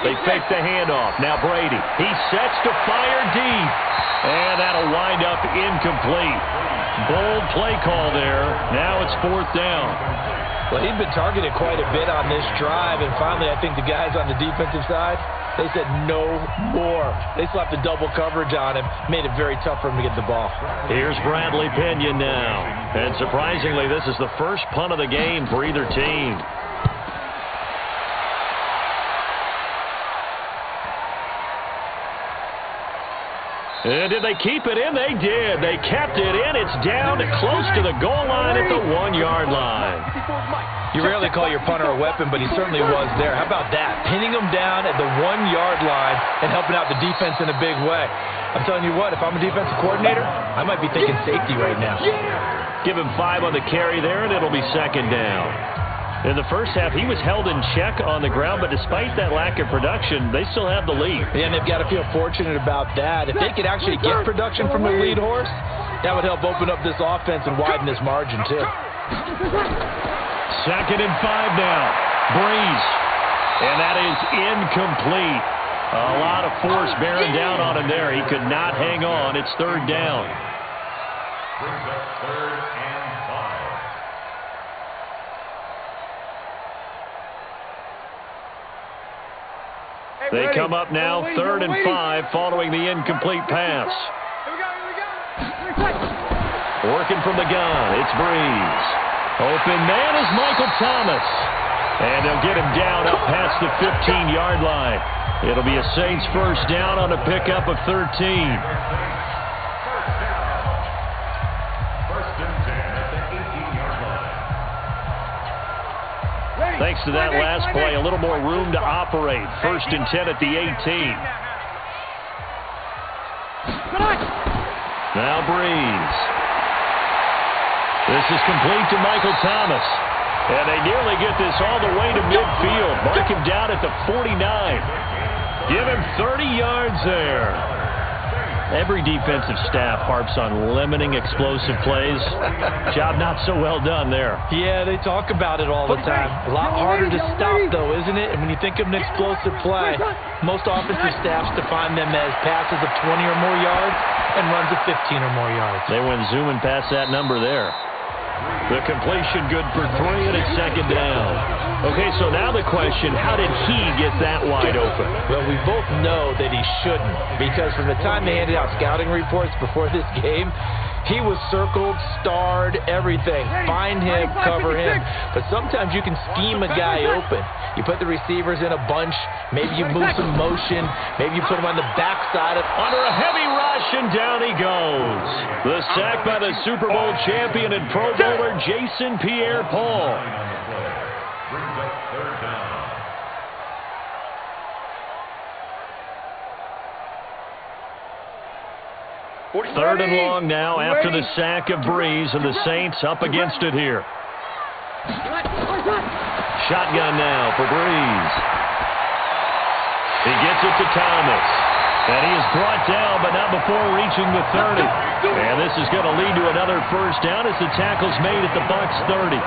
They fake the handoff. Now Brady. He sets to fire deep. And that'll wind up incomplete. Bold play call there. Now it's fourth down. Well, he'd been targeted quite a bit on this drive, and finally I think the guys on the defensive side, they said no more. They slapped the double coverage on him, made it very tough for him to get the ball. Here's Bradley Pena now. And surprisingly, this is the first punt of the game for either team. And did they keep it in? They did. They kept it in. It's down close to the goal line at the 1-yard line. You rarely call your punter a weapon, but he certainly was there. How about that? Pinning him down at the 1-yard line and helping out the defense in a big way. I'm telling you what, if I'm a defensive coordinator, I might be thinking safety right now. Give him 5 on the carry there, and it'll be second down. In the first half, he was held in check on the ground, but despite that lack of production, they still have the lead. Yeah, and they've got to feel fortunate about that. If they could actually get production from the lead horse, that would help open up this offense and widen this margin, too. Second and 5 now. Brees. And that is incomplete. A lot of force bearing down on him there. He could not hang on. It's third down. Brings up third and 5. They come up now, third and 5, following the incomplete pass. Working from the gun, it's Brees. Open man is Michael Thomas. And they'll get him down up past the 15-yard line. It'll be a Saints first down on a pickup of 13. Thanks to that last play, a little more room to operate. First and 10 at the 18. Now Brees. This is complete to Michael Thomas. And they nearly get this all the way to midfield. Mark him down at the 49. Give him 30 yards there. Every defensive staff harps on limiting explosive plays. Job not so well done there. Yeah, they talk about it all the time. A lot harder to stop, though, isn't it? And when you think of an explosive play, most offensive staffs define them as passes of 20 or more yards and runs of 15 or more yards. They went zooming past that number there. The completion good for 3, and it's second down. Okay, so now the question, how did he get that wide open? Well, we both know that he shouldn't, because from the time they handed out scouting reports before this game, he was circled, starred, everything. Find him, cover him. But sometimes you can scheme a guy open. You put the receivers in a bunch. Maybe you move some motion. Maybe you put him on the backside. Under a heavy rush, and down he goes. The sack by the Super Bowl champion and Pro Bowler Jason Pierre-Paul. Brings up third down. Third and long now after the sack of Brees, and the Saints up against it here. Shotgun now for Brees. He gets it to Thomas. And he is brought down, but not before reaching the 30. And this is going to lead to another first down as the tackle's made at the Bucs 30.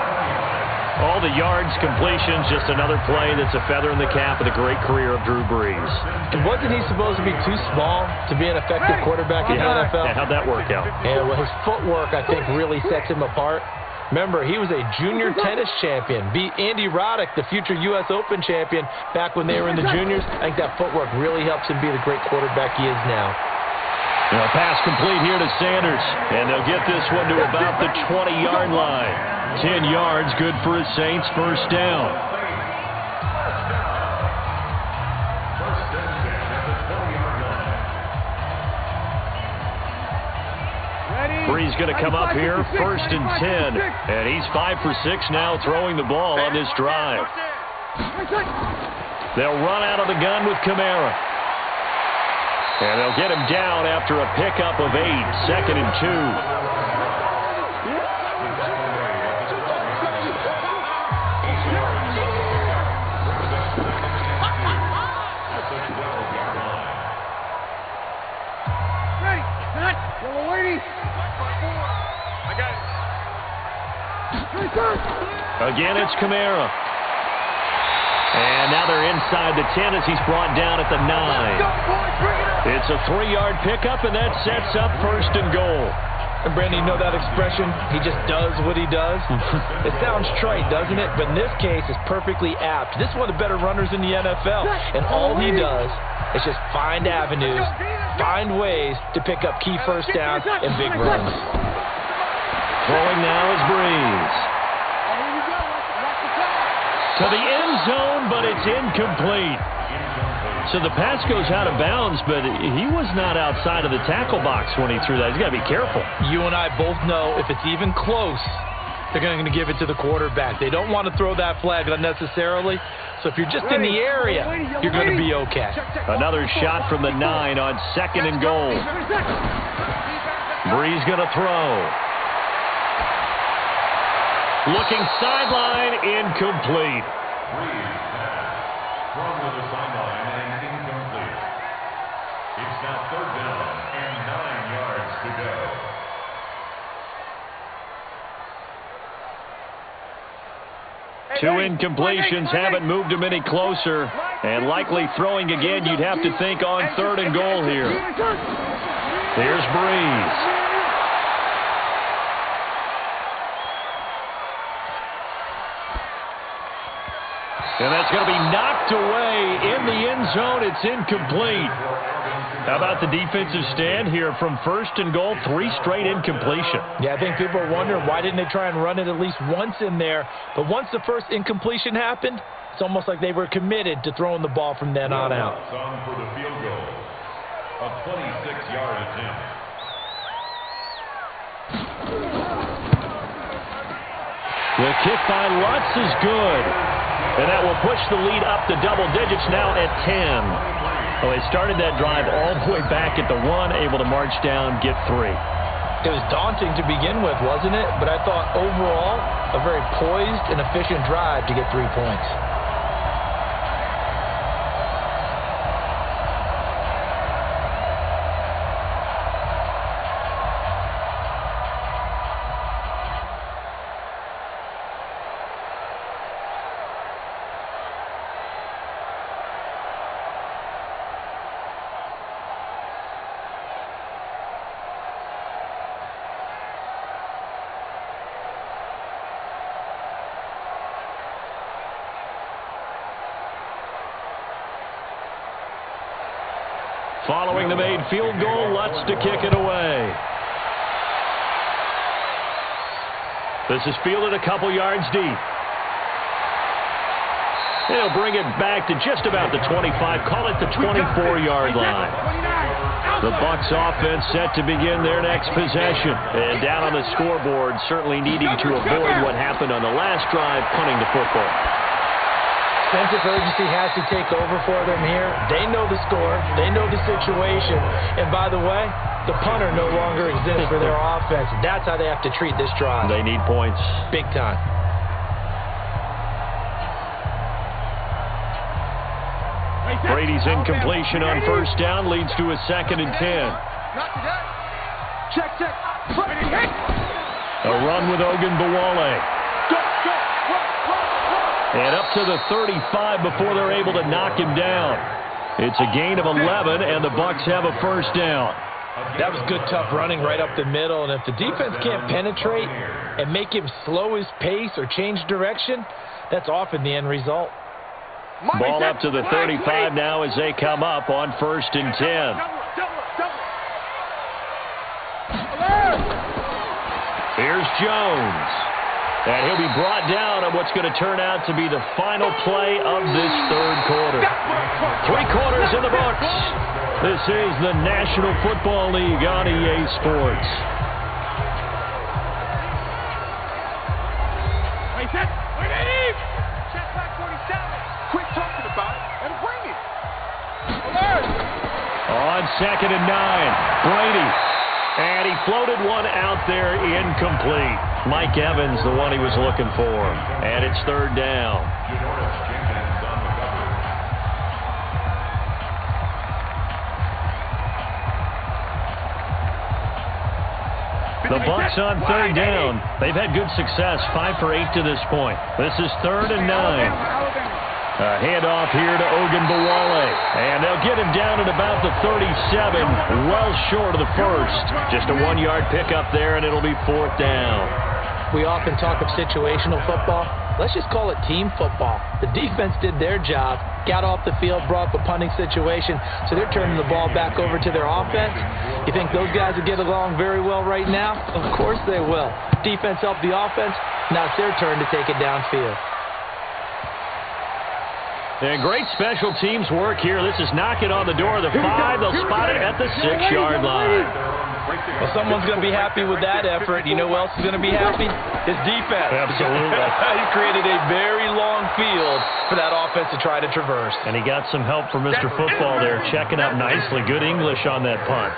All the yards, completions, just another play that's a feather in the cap of the great career of Drew Brees. And wasn't he supposed to be too small to be an effective quarterback in the NFL? Yeah, how'd that work out? And well, his footwork, I think, really sets him apart. Remember, he was a junior tennis champion. Beat Andy Roddick, the future U.S. Open champion, back when they were in the juniors. I think that footwork really helps him be the great quarterback he is now. Now, pass complete here to Sanders. And they'll get this one to about the 20-yard line. 10 yards, good for a Saints first down. First and 10 at the 20-yard line. Brees going to come up here, first and 10. And he's 5 for 6 now throwing the ball on this drive. They'll run out of the gun with Kamara. And they'll get him down after a pickup of 8, 2nd and 2. Again, it's Kamara. And now they're inside the 10 as he's brought down at the 9. It's a 3-yard pickup, and that sets up 1st and goal. And Brandon, you know that expression? He just does what he does. It sounds trite, doesn't it? But in this case, it's perfectly apt. This is one of the better runners in the NFL. And all he does is just find avenues, find ways to pick up key first downs and big runs. Throwing now is Brees. To the end zone, but it's incomplete. So the pass goes out of bounds, but he was not outside of the tackle box when he threw that. He's got to be careful. You and I both know if it's even close, they're going to give it to the quarterback. They don't want to throw that flag unnecessarily. So if you're just in the area, you're going to be okay. Another shot from the 9 on 2nd and goal. Brees going to throw. Looking sideline, incomplete. Brees thrown to the sideline and incomplete. It's now 3rd down and 9 yards to go. Two incompletions haven't moved him any closer. And likely throwing again, you'd have to think on 3rd and goal here. Here's Brees. And that's going to be knocked away in the end zone. It's incomplete. How about the defensive stand here from 1st and goal? 3 straight incompletion. Yeah, I think people are wondering why didn't they try and run it at least once in there. But once the first incompletion happened, it's almost like they were committed to throwing the ball from then on out. On for the field goal. A 26-yard attempt. The kick by Lutz is good. And that will push the lead up to double digits now at 10. Well, they started that drive all the way back at the 1, able to march down, get 3. It was daunting to begin with, wasn't it? But I thought overall, a very poised and efficient drive to get 3 points. Following the made field goal, Lutz to kick it away. This is fielded a couple yards deep. They'll bring it back to just about the 25, call it the 24-yard line. The Bucs offense set to begin their next possession. And down on the scoreboard, certainly needing to avoid what happened on the last drive, punting the football. Sense of urgency has to take over for them here. They know the score. They know the situation. And by the way, the punter no longer exists for their offense. That's how they have to treat this drive. They need points. Big time. Brady's incompletion on 1st down leads to a 2nd and 10. Check. A run with Ogunbowale. And up to the 35 before they're able to knock him down. It's a gain of 11, and the Bucs have a 1st down. That was good, tough running right up the middle. And if the defense can't penetrate and make him slow his pace or change direction, that's often the end result. Ball up to the 35 now as they come up on 1st and 10. Here's Jones. And he'll be brought down on what's going to turn out to be the final play of this 3rd quarter. 3 quarters in the books. This is the National Football League on EA Sports. Check back 47. on 2nd and 9. Brady. And he floated one out there incomplete. Mike Evans, the one he was looking for. And it's 3rd down. The Bucs on 3rd down. They've had good success, 5 for 8 to this point. This is 3rd and 9. A handoff here to Ogunbowale. And they'll get him down at about the 37, well short of the first. Just a 1-yard pickup there, and it'll be 4th down. We often talk of situational football. Let's just call it team football. The defense did their job, got off the field, brought up a punting situation, so they're turning the ball back over to their offense. You think those guys will get along very well right now? Of course they will. Defense helped the offense. Now it's their turn to take it downfield. And great special teams work here. This is knocking on the door of the 5. They'll spot it at the 6-yard line. Well, someone's going to be happy with that effort. You know who else is going to be happy? His defense. Absolutely. He created a very long field for that offense to try to traverse. And he got some help from Mr. Football there, checking up nicely. Good English on that punt.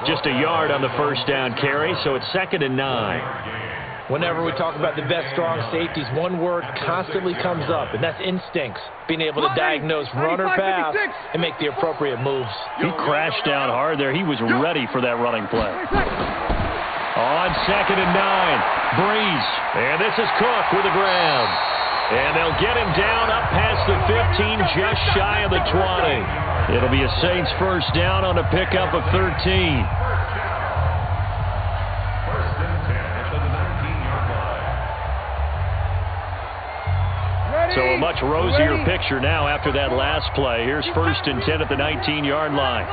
Just a yard on the 1st down carry, so it's 2nd and 9. Whenever we talk about the best strong safeties, one word constantly comes up, and that's instincts. Being able to diagnose run or pass and make the appropriate moves. He crashed down hard there. He was ready for that running play. On 2nd and 9, Brees. And this is Cook with the ground. And they'll get him down up past the 15, just shy of the 20. It'll be a Saints 1st down on a pickup of 13. So a much rosier picture now after that last play. Here's 1st and 10 at the 19-yard line.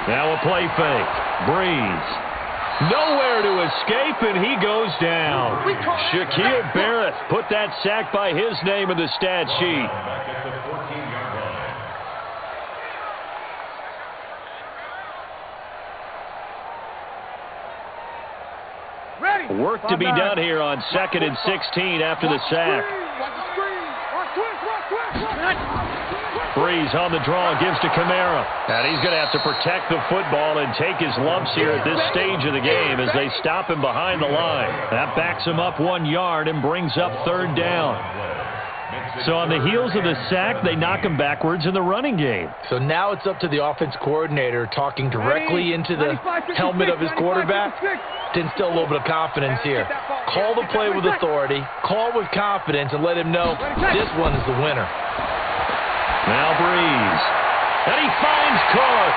Now a play fake. Brees. Nowhere to escape, and he goes down. Shaquille Barrett put that sack by his name in the stat sheet. Work to be done here on 2nd and 16 after the sack. Brees on the draw, gives to Kamara. And he's going to have to protect the football and take his lumps here at this stage of the game as they stop him behind the line. That backs him up 1 yard and brings up 3rd down. So on the heels of the sack, they knock him backwards in the running game. So now it's up to the offense coordinator talking directly into the helmet of his quarterback to instill a little bit of confidence here. Call the play with authority, call with confidence, and let him know this one is the winner. Now Brees. And he finds Cook.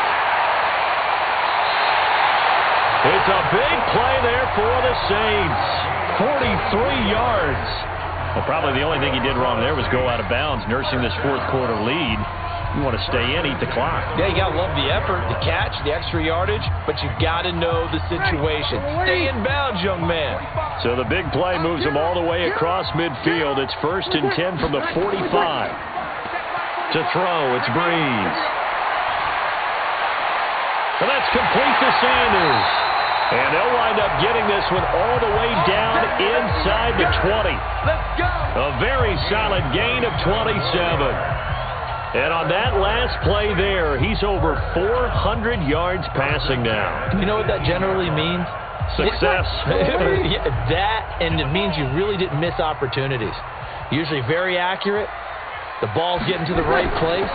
It's a big play there for the Saints. 43 yards. Well, probably the only thing he did wrong there was go out of bounds, nursing this 4th quarter lead. You want to stay in, eat the clock. Yeah, you got to love the effort, the catch, the extra yardage, but you got to know the situation. Stay in bounds, young man. So the big play moves him all the way across midfield. It's 1st and 10 from the 45. To throw, it's Brees. And that's complete to Sanders. And they'll wind up getting this one all the way down inside the 20. A very solid gain of 27. And on that last play there, he's over 400 yards passing now. You know what that generally means? Success. Yeah, that, and it means you really didn't miss opportunities. Usually very accurate. The ball's getting to the right place.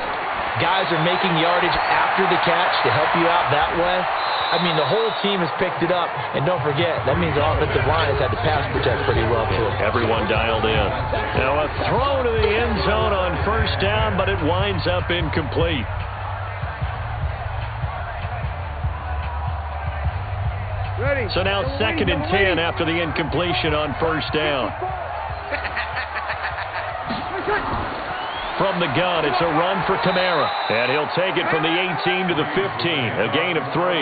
Guys are making yardage after the catch to help you out that way. I mean, the whole team has picked it up. And don't forget, that means the offensive line has had to pass protect pretty well, too. Everyone dialed in. Now a throw to the end zone on 1st down, but it winds up incomplete. So now 2nd and 10 after the incompletion on 1st down. From the gun, it's a run for Kamara. And he'll take it from the 18 to the 15. A gain of 3. Oh,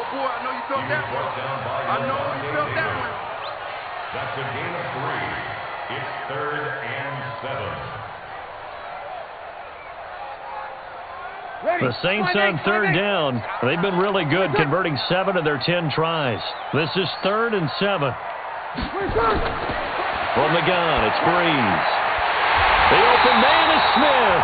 boy, I know you felt that one. I know you felt that one. That's a gain of 3. It's 3rd and 7. The Saints on 3rd down. They've been really good, converting 7 of their 10 tries. This is 3rd and 7. From the gun, it's Brees. The open man is Smith.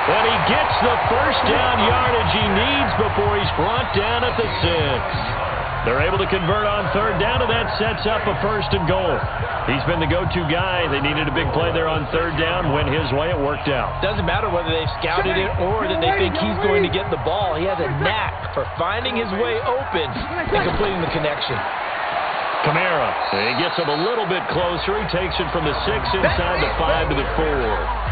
And he gets the first down yardage he needs before he's brought down at the 6. They're able to convert on third down, and that sets up a 1st and goal. He's been the go-to guy. They needed a big play there on third down. Went his way. It worked out. Doesn't matter whether they've scouted it or that they think he's going to get the ball. He has a knack for finding his way open and completing the connection. Kamara, he gets him a little bit closer. He takes it from the 6 inside the 5 to the 4.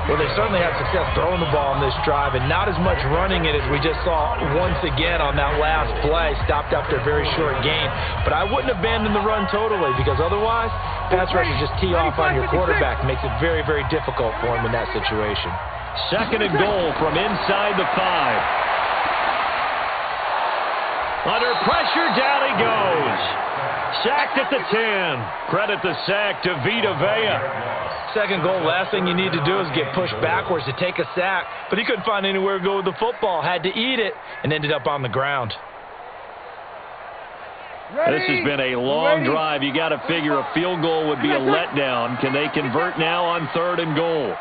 Well, they certainly had success throwing the ball on this drive, and not as much running it as we just saw once again on that last play. Stopped after a very short gain. But I wouldn't abandon the run totally, because otherwise, pass rushers just tee off on your quarterback. Makes it very, very difficult for him in that situation. 2nd and goal from inside the 5. Under pressure, down he goes. Sacked at the 10. Credit the sack to Vita Vea. 2nd goal, last thing you need to do is get pushed backwards to take a sack. But he couldn't find anywhere to go with the football. Had to eat it and ended up on the ground. This has been a long drive. You got to figure a field goal would be a letdown. Can they convert now on 3rd and goal?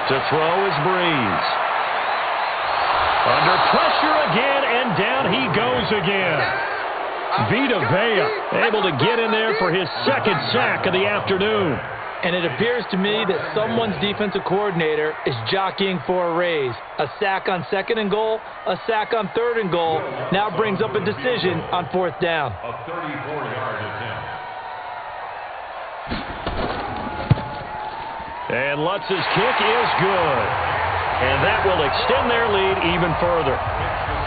To throw is Brees. Under pressure again, and down he goes again. Vita Vea able to get in there for his 2nd sack of the afternoon. And it appears to me that someone's defensive coordinator is jockeying for a raise. A sack on 2nd and goal, a sack on 3rd and goal. Now brings up a decision on 4th down. A 34-yard attempt. And Lutz's kick is good. And that will extend their lead even further.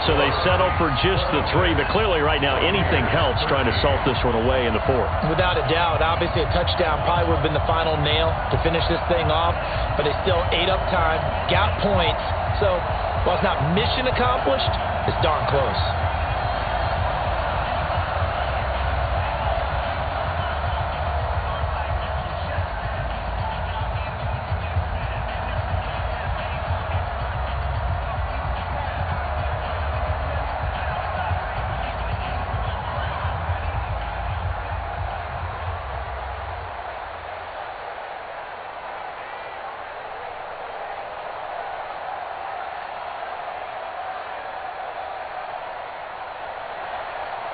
So they settle for just the 3. But clearly right now anything helps trying to salt this one away in the 4th. Without a doubt. Obviously a touchdown probably would have been the final nail to finish this thing off. But they still ate up time, got points. So while it's not mission accomplished, it's darn close.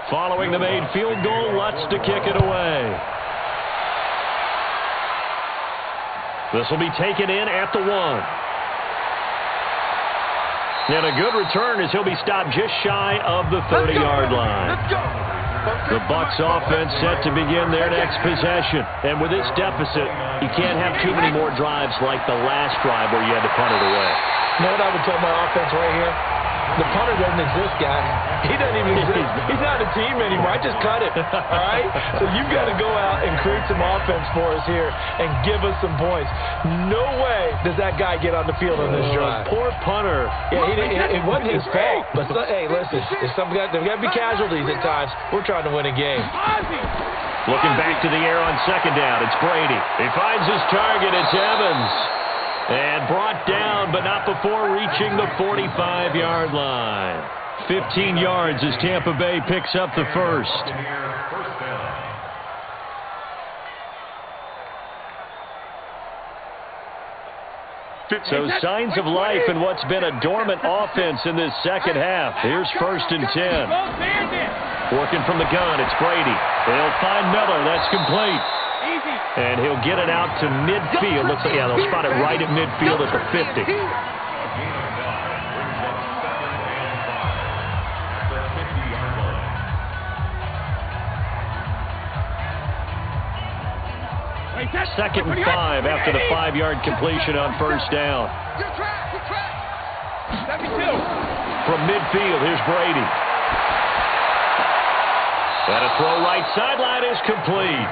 Following the made field goal, Lutz to kick it away. This will be taken in at the 1. And a good return as he'll be stopped just shy of the 30-yard line. The Bucs offense set to begin their next possession. And with this deficit, you can't have too many more drives like the last drive where you had to punt it away. You know what I would tell my offense right here? The punter doesn't exist, guys. He doesn't even exist. He's not a team anymore. I just cut it, all right? So you've got to go out and create some offense for us here and give us some points. No way does that guy get on the field on this drive. Poor punter. Yeah, it wasn't his fault. But, hey, listen, there's got to be casualties at times. We're trying to win a game. Looking back to the air on 2nd down. It's Brady. He finds his target. It's Evans. And brought down, but not before reaching the 45-yard line. 15 yards as Tampa Bay picks up the 1st. So signs of life in what's been a dormant offense in this 2nd half. Here's 1st and 10. Working from the gun, it's Brady. They'll find Miller. That's complete. And he'll get it out to midfield. Looks like, yeah, they'll spot it right at midfield at the 50. Second and 5 after the 5-yard completion on 1st down. From midfield, here's Brady. And a throw right sideline is complete.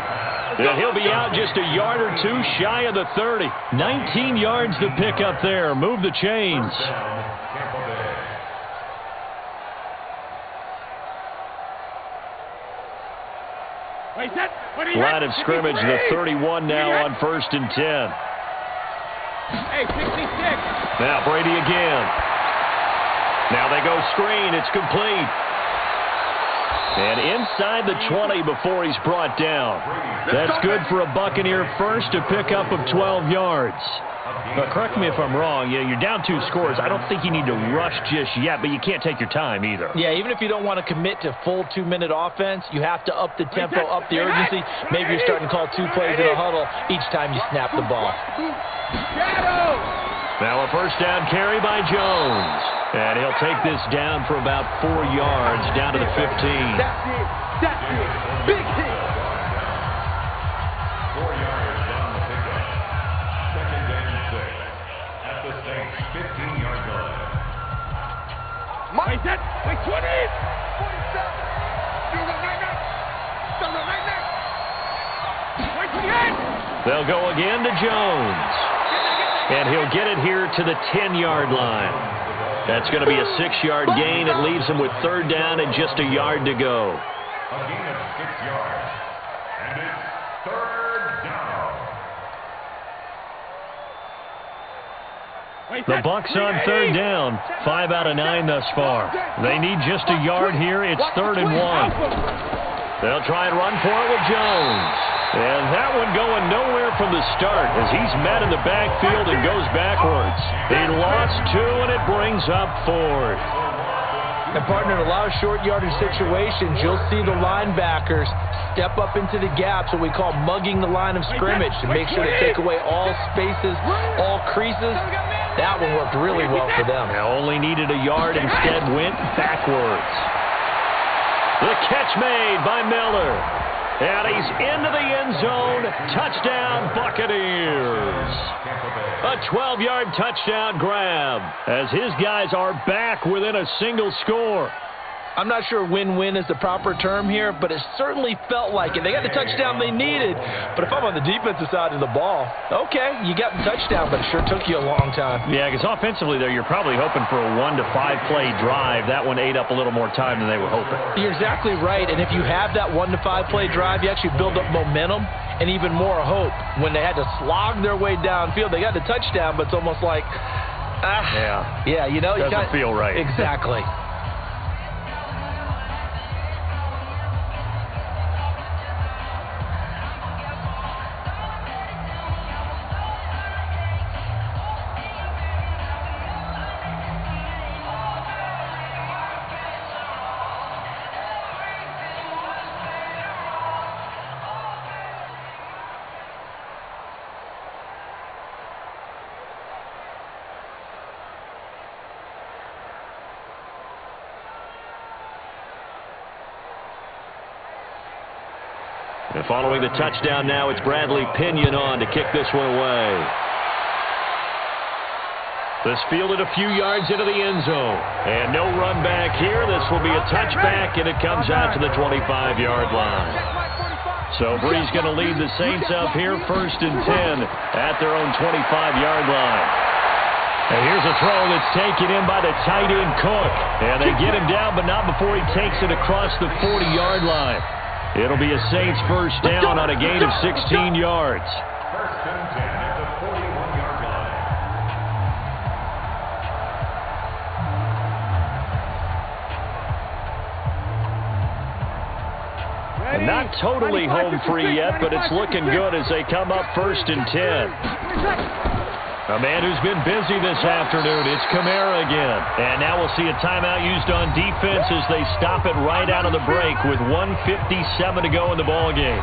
And he'll be out just a yard or 2 shy of the 30. 19 yards to pick up there. Move the chains. Line of scrimmage, the 31 now on 1st and 10. Hey, 66. Now Brady again. Now they go screen. It's complete. And inside the 20 before he's brought down. That's good for a Buccaneer first, a pickup of 12 yards. But correct me if I'm wrong, you're down 2 scores. I don't think you need to rush just yet, but you can't take your time either. Yeah, even if you don't want to commit to full 2-minute offense, you have to up the tempo, up the urgency. Maybe you're starting to call 2 plays in a huddle each time you snap the ball. Now a first down carry by Jones. And he'll take this down for about 4 yards down to the 15. That's it. That's it. Big hit. 4 yards down the pickup. Second and 6 at the Saints' 15-yard line. Wait, set. Wait, 20. 47. Do it right now. Do it right now. Wait, 28. They'll go again to Jones. And he'll get it here to the 10-yard line. That's going to be a 6-yard gain. It leaves him with third down and just a yard to go. A gain of 6 yards. And it's third down. The Bucs on third down. 5 out of 9 thus far. They need just a yard here. It's 3rd and 1. They'll try and run for it with Jones. And that one going nowhere from the start as he's met in the backfield and goes backwards. He lost 2, and it brings up 4th. And, partner, in a lot of short yardage situations, you'll see the linebackers step up into the gaps, what we call mugging the line of scrimmage, to make sure to take away all spaces, all creases. That one worked really well for them. Now only needed a yard, instead went backwards. The catch made by Miller. And he's into the end zone. Touchdown, Buccaneers. A 12-yard touchdown grab as his guys are back within a single score. I'm not sure win-win is the proper term here, but it certainly felt like it. They got the touchdown they needed, but if I'm on the defensive side of the ball, okay, you got the touchdown, but it sure took you a long time. Yeah, because offensively there, you're probably hoping for a 1 to 5 play drive. That one ate up a little more time than they were hoping. You're exactly right, and if you have that 1 to 5 play drive, you actually build up momentum and even more hope. When they had to slog their way downfield, they got the touchdown, but it's almost like, yeah, you know, doesn't feel right. Exactly. And following the touchdown now, it's Bradley Pinion on to kick this one away. This fielded a few yards into the end zone. And no run back here. This will be a touchback, and it comes out to the 25-yard line. So Brees going to lead the Saints up here, 1st and 10 at their own 25-yard line. And here's a throw that's taken in by the tight end Cook. And they get him down, but not before he takes it across the 40-yard line. It'll be a Saints first down on a gain of 16 yards. 1st and 10 at the 41-yard line. And not totally home free yet, but it's looking good as they come up 1st and 10. A man who's been busy this afternoon, it's Kamara again. And now we'll see a timeout used on defense as they stop it right out of the break with 1:57 to go in the ball game.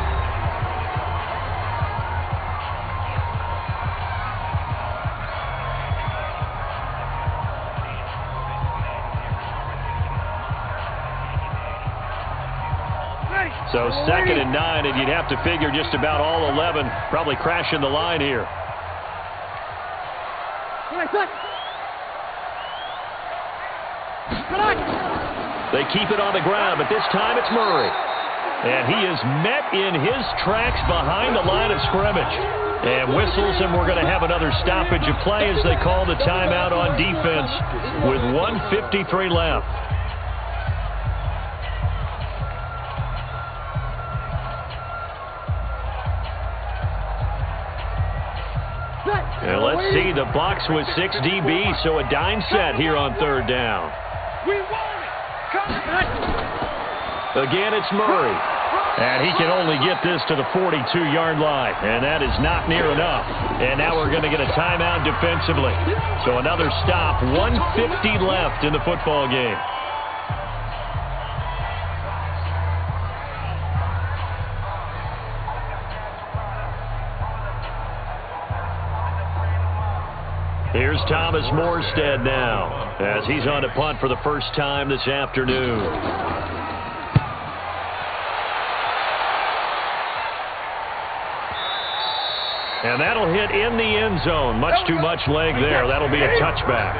So 2nd and 9, and you'd have to figure just about all 11 probably crashing the line here. They keep it on the ground, but this time it's Murray. And he is met in his tracks behind the line of scrimmage. And whistles, and we're going to have another stoppage of play as they call the timeout on defense with 1:53 left. And let's see, the Bucs with 6 DB, so a dime set here on 3rd down. We want it. Come on. Again, it's Murray. And he can only get this to the 42-yard line. And that is not near enough. And now we're going to get a timeout defensively. So another stop. 1:50 left in the football game. Here's Thomas Morstead now as he's on to punt for the first time this afternoon. And that'll hit in the end zone. Much too much leg there. That'll be a touchback.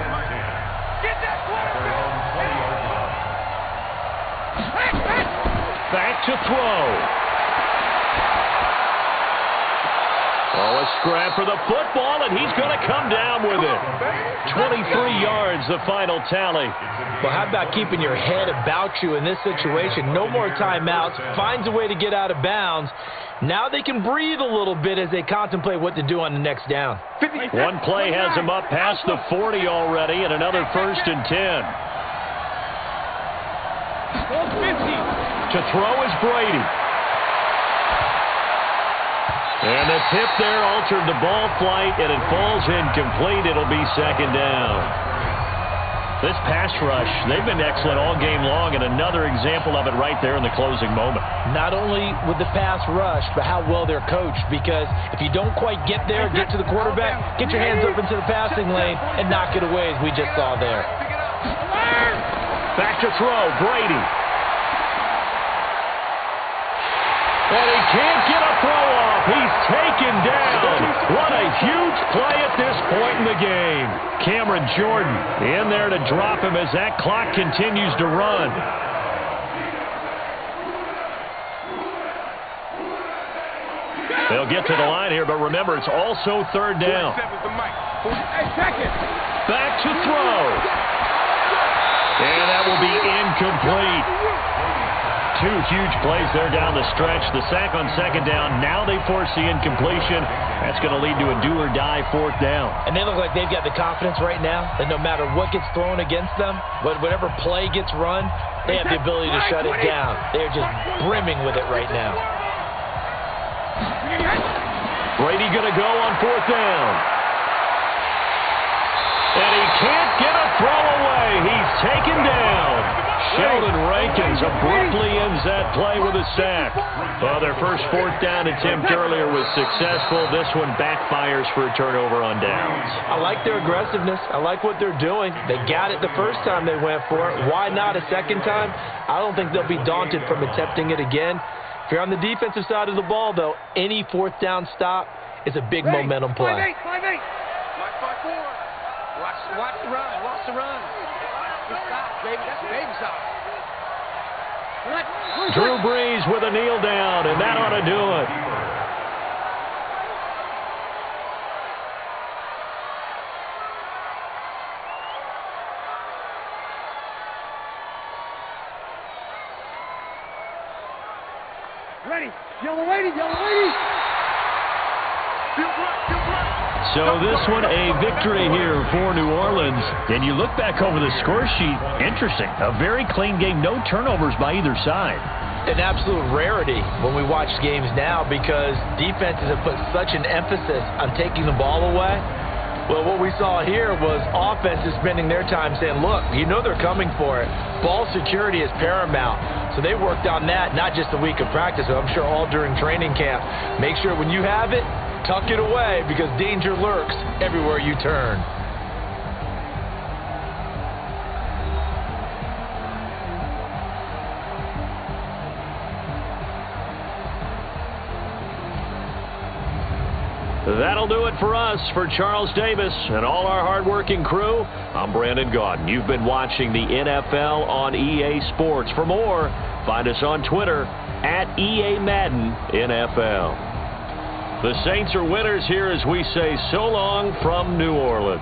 Back to throw. Oh, a scrap for the football, and he's going to come down with it. 23 yards, the final tally. Well, how about keeping your head about you in this situation? No more timeouts. Finds a way to get out of bounds. Now they can breathe a little bit as they contemplate what to do on the next down. One play has him up past the 40 already, and another 1st and 10. To throw is Brady. And the tip there altered the ball flight, and it falls incomplete. It'll be 2nd down. This pass rush, they've been excellent all game long, and another example of it right there in the closing moment. Not only with the pass rush, but how well they're coached, because if you don't quite get there, get to the quarterback, get your hands up into the passing lane, and knock it away as we just saw there. Back to throw, Brady. And he can't get a throw off. He's taken down. What a huge play at this point in the game. Cameron Jordan in there to drop him as that clock continues to run. They'll get to the line here, but remember, it's also 3rd down. Back to throw. And that will be incomplete. 2 huge plays there down the stretch. The sack on 2nd down. Now they force the incompletion. That's going to lead to a do-or-die 4th down. And they look like they've got the confidence right now that no matter what gets thrown against them, whatever play gets run, they have the ability to shut it down. They're just brimming with it right now. Brady going to go on 4th down. And he can't get a throw away. He's taken down. Sheldon Rankins abruptly ends that play with a sack. Well, their first 4th down attempt earlier was successful. This one backfires for a turnover on downs. I like their aggressiveness. I like what they're doing. They got it the first time they went for it. Why not a second time? I don't think they'll be daunted from attempting it again. If you're on the defensive side of the ball, though, any 4th down stop is a big momentum play. 5-8. Watch the run. Watch the run. Good stop, baby. That's a baby stop. Drew Brees with a kneel down, and that ought to do it. Ready. Yellow lady. Yellow lady. So this one a victory here for New Orleans. And you look back over the score sheet, interesting. A very clean game, no turnovers by either side. An absolute rarity when we watch games now because defenses have put such an emphasis on taking the ball away. Well, what we saw here was offenses spending their time saying, look, you know they're coming for it. Ball security is paramount. So they worked on that not just a week of practice, but I'm sure all during training camp. Make sure when you have it, tuck it away because danger lurks everywhere you turn. That'll do it for us. For Charles Davis and all our hardworking crew, I'm Brandon Gaudin. You've been watching the NFL on EA Sports. For more, find us on Twitter at EA Madden NFL. The Saints are winners here as we say so long from New Orleans.